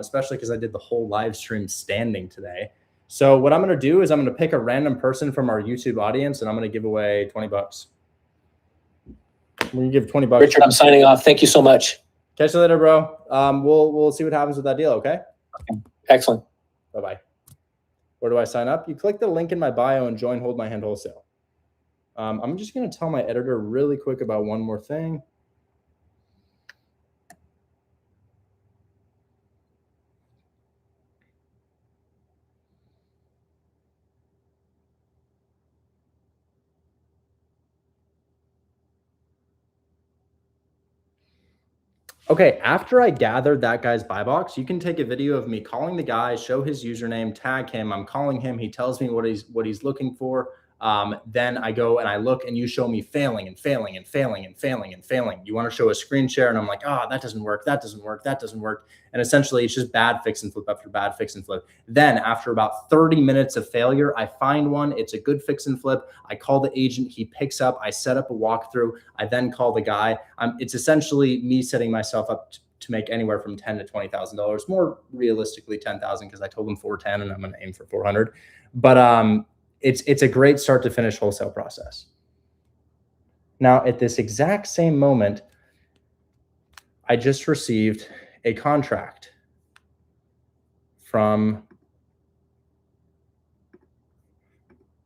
especially because I did the whole live stream standing today. So what I'm going to do is I'm going to pick a random person from our YouTube audience and I'm going to give away $20. I'm going to give $20. Richard, I'm signing off. Thank you so much. Catch you later, bro. We'll see what happens with that deal. Okay. Excellent. Bye-bye. Where do I sign up? You click the link in my bio and join Hold My Hand Wholesale. I'm just going to tell my editor really quick about one more thing. Okay, after I gathered that guy's buy box, you can take a video of me calling the guy, show his username, tag him. I'm calling him. He tells me what he's looking for. Then I go and I look, and you show me failing and failing and failing and failing and failing. You want to show a screen share, and I'm like, oh, that doesn't work. That doesn't work. That doesn't work. And essentially, it's just bad fix and flip after bad fix and flip. Then after about 30 minutes of failure, I find one. It's a good fix and flip. I call the agent. He picks up. I set up a walkthrough. I then call the guy. It's essentially me setting myself up to make anywhere from $10,000 to $20,000. More realistically, 10,000 because I told him 410, and I'm going to aim for 400. But it's a great start to finish wholesale process. Now, at this exact same moment, I just received a contract from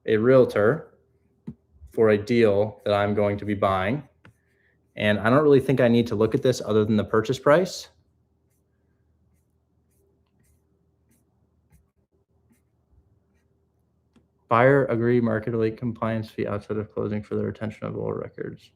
a realtor for a deal that I'm going to be buying. And I don't really think I need to look at this other than the purchase price. Buyer agree market rate compliance fee outside of closing for the retention of all records.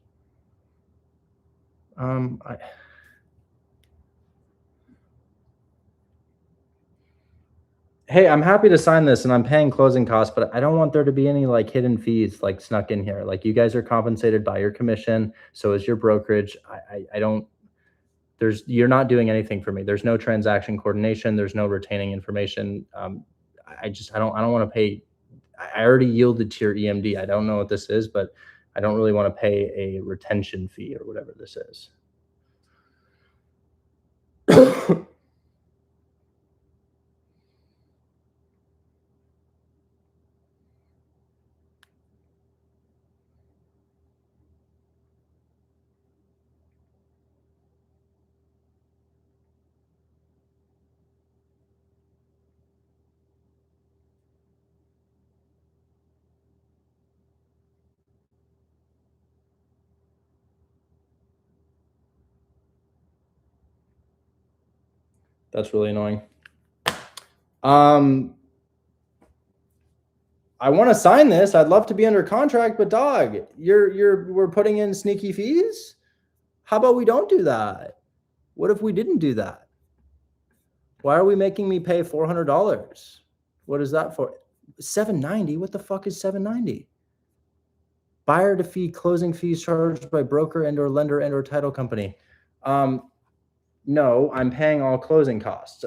Hey, I'm happy to sign this and I'm paying closing costs, but I don't want there to be any like hidden fees like snuck in here. Like you guys are compensated by your commission. So is your brokerage. I don't, you're not doing anything for me. There's no transaction coordination. There's no retaining information. I don't want to pay. I already yielded to your EMD. I don't know what this is, but I don't really want to pay a retention fee or whatever this is. That's really annoying. I want to sign this. I'd love to be under contract, but dog, we're putting in sneaky fees. How about we don't do that? What if we didn't do that? Why are we making me pay $400? What is that for? $790? What the fuck is $790? Buyer to fee, closing fees charged by broker and or lender and or title company. No, I'm paying all closing costs.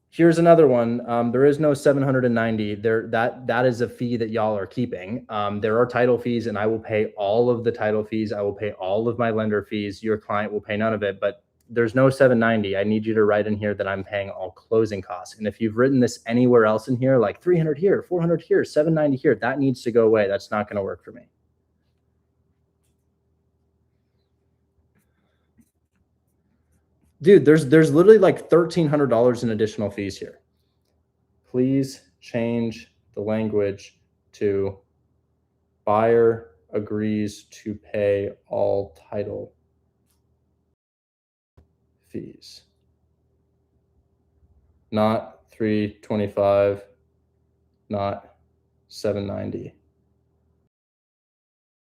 Here's another one. There is no $790. That is a fee that y'all are keeping. There are title fees, and I will pay all of the title fees. I will pay all of my lender fees. Your client will pay none of it, but there's no $790. I need you to write in here that I'm paying all closing costs. And if you've written this anywhere else in here, like 300 here, 400 here, 790 here, that needs to go away. That's not going to work for me. Dude, there's literally like $1,300 in additional fees here. Please change the language to buyer agrees to pay all title fees. Not $325, not $790.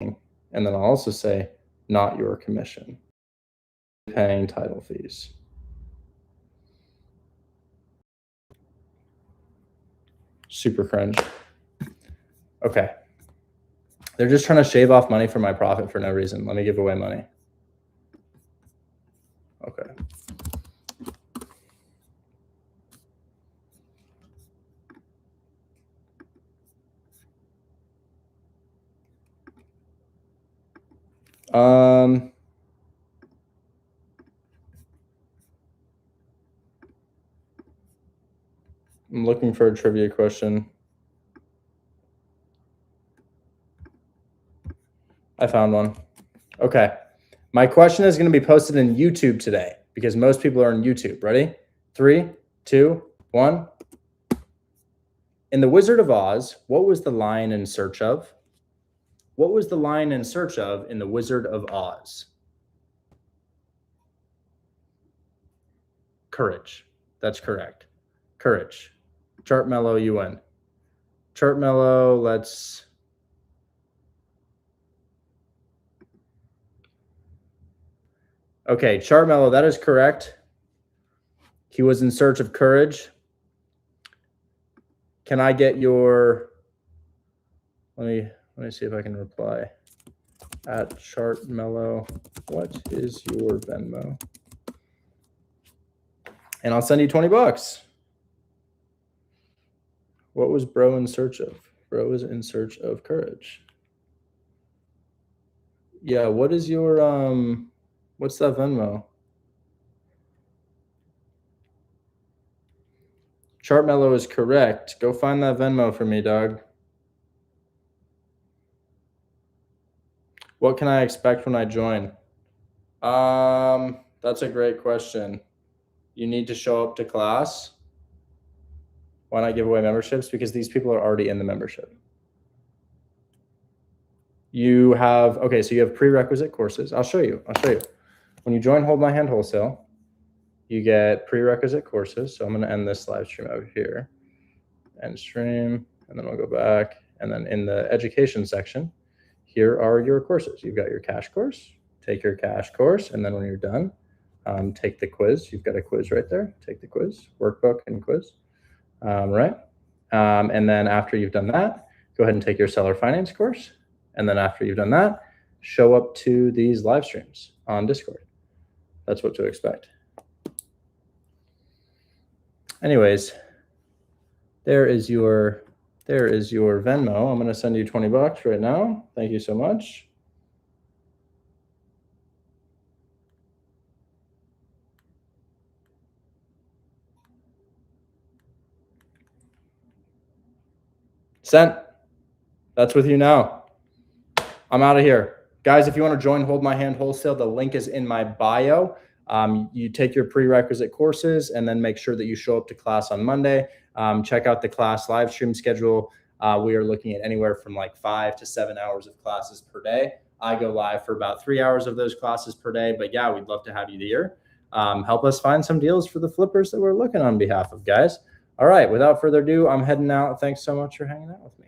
And then I'll also say, not your commission. Paying title fees. Super cringe. Okay. They're just trying to shave off money from my profit for no reason. Let me give away money. Okay. I'm looking for a trivia question. I found one. Okay. My question is going to be posted in YouTube today because most people are on YouTube. Ready? 3, 2, 1. In The Wizard of Oz, what was the lion in search of? What was the lion in search of in The Wizard of Oz? Courage. That's correct. Courage. Chart Mellow, you win. Chart Mellow, let's... Okay, Chartmellow, that is correct. He was in search of courage. Can I get your, let me see if I can reply. At Chartmellow, what is your Venmo? And I'll send you $20. What was bro in search of? Bro is in search of courage. Yeah, what is your, what's that Venmo? Chartmellow is correct. Go find that Venmo for me, dog. What can I expect when I join? That's a great question. You need to show up to class. Why not give away memberships? Because these people are already in the membership. You have, okay, so you have prerequisite courses. I'll show you. When you join Hold My Hand Wholesale, you get prerequisite courses. So I'm going to end this live stream over here. End stream, and then we'll go back. And then in the education section, here are your courses. You've got your cash course. Take your cash course, and then when you're done, take the quiz. You've got a quiz right there. Take the quiz, workbook and quiz. Right? And then after you've done that, go ahead and take your seller finance course. And then after you've done that, show up to these live streams on Discord. That's what to expect. Anyways, there is your Venmo. I'm going to send you $20 right now. Thank you so much. Sent. That's with you now. I'm out of here. Guys, if you want to join Hold My Hand Wholesale, the link is in my bio. You take your prerequisite courses and then make sure that you show up to class on Monday. Check out the class live stream schedule. We are looking at anywhere from like 5 to 7 hours of classes per day. I go live for about 3 hours of those classes per day. But yeah, we'd love to have you here. Help us find some deals for the flippers that we're looking on behalf of, guys. All right, without further ado, I'm heading out. Thanks so much for hanging out with me.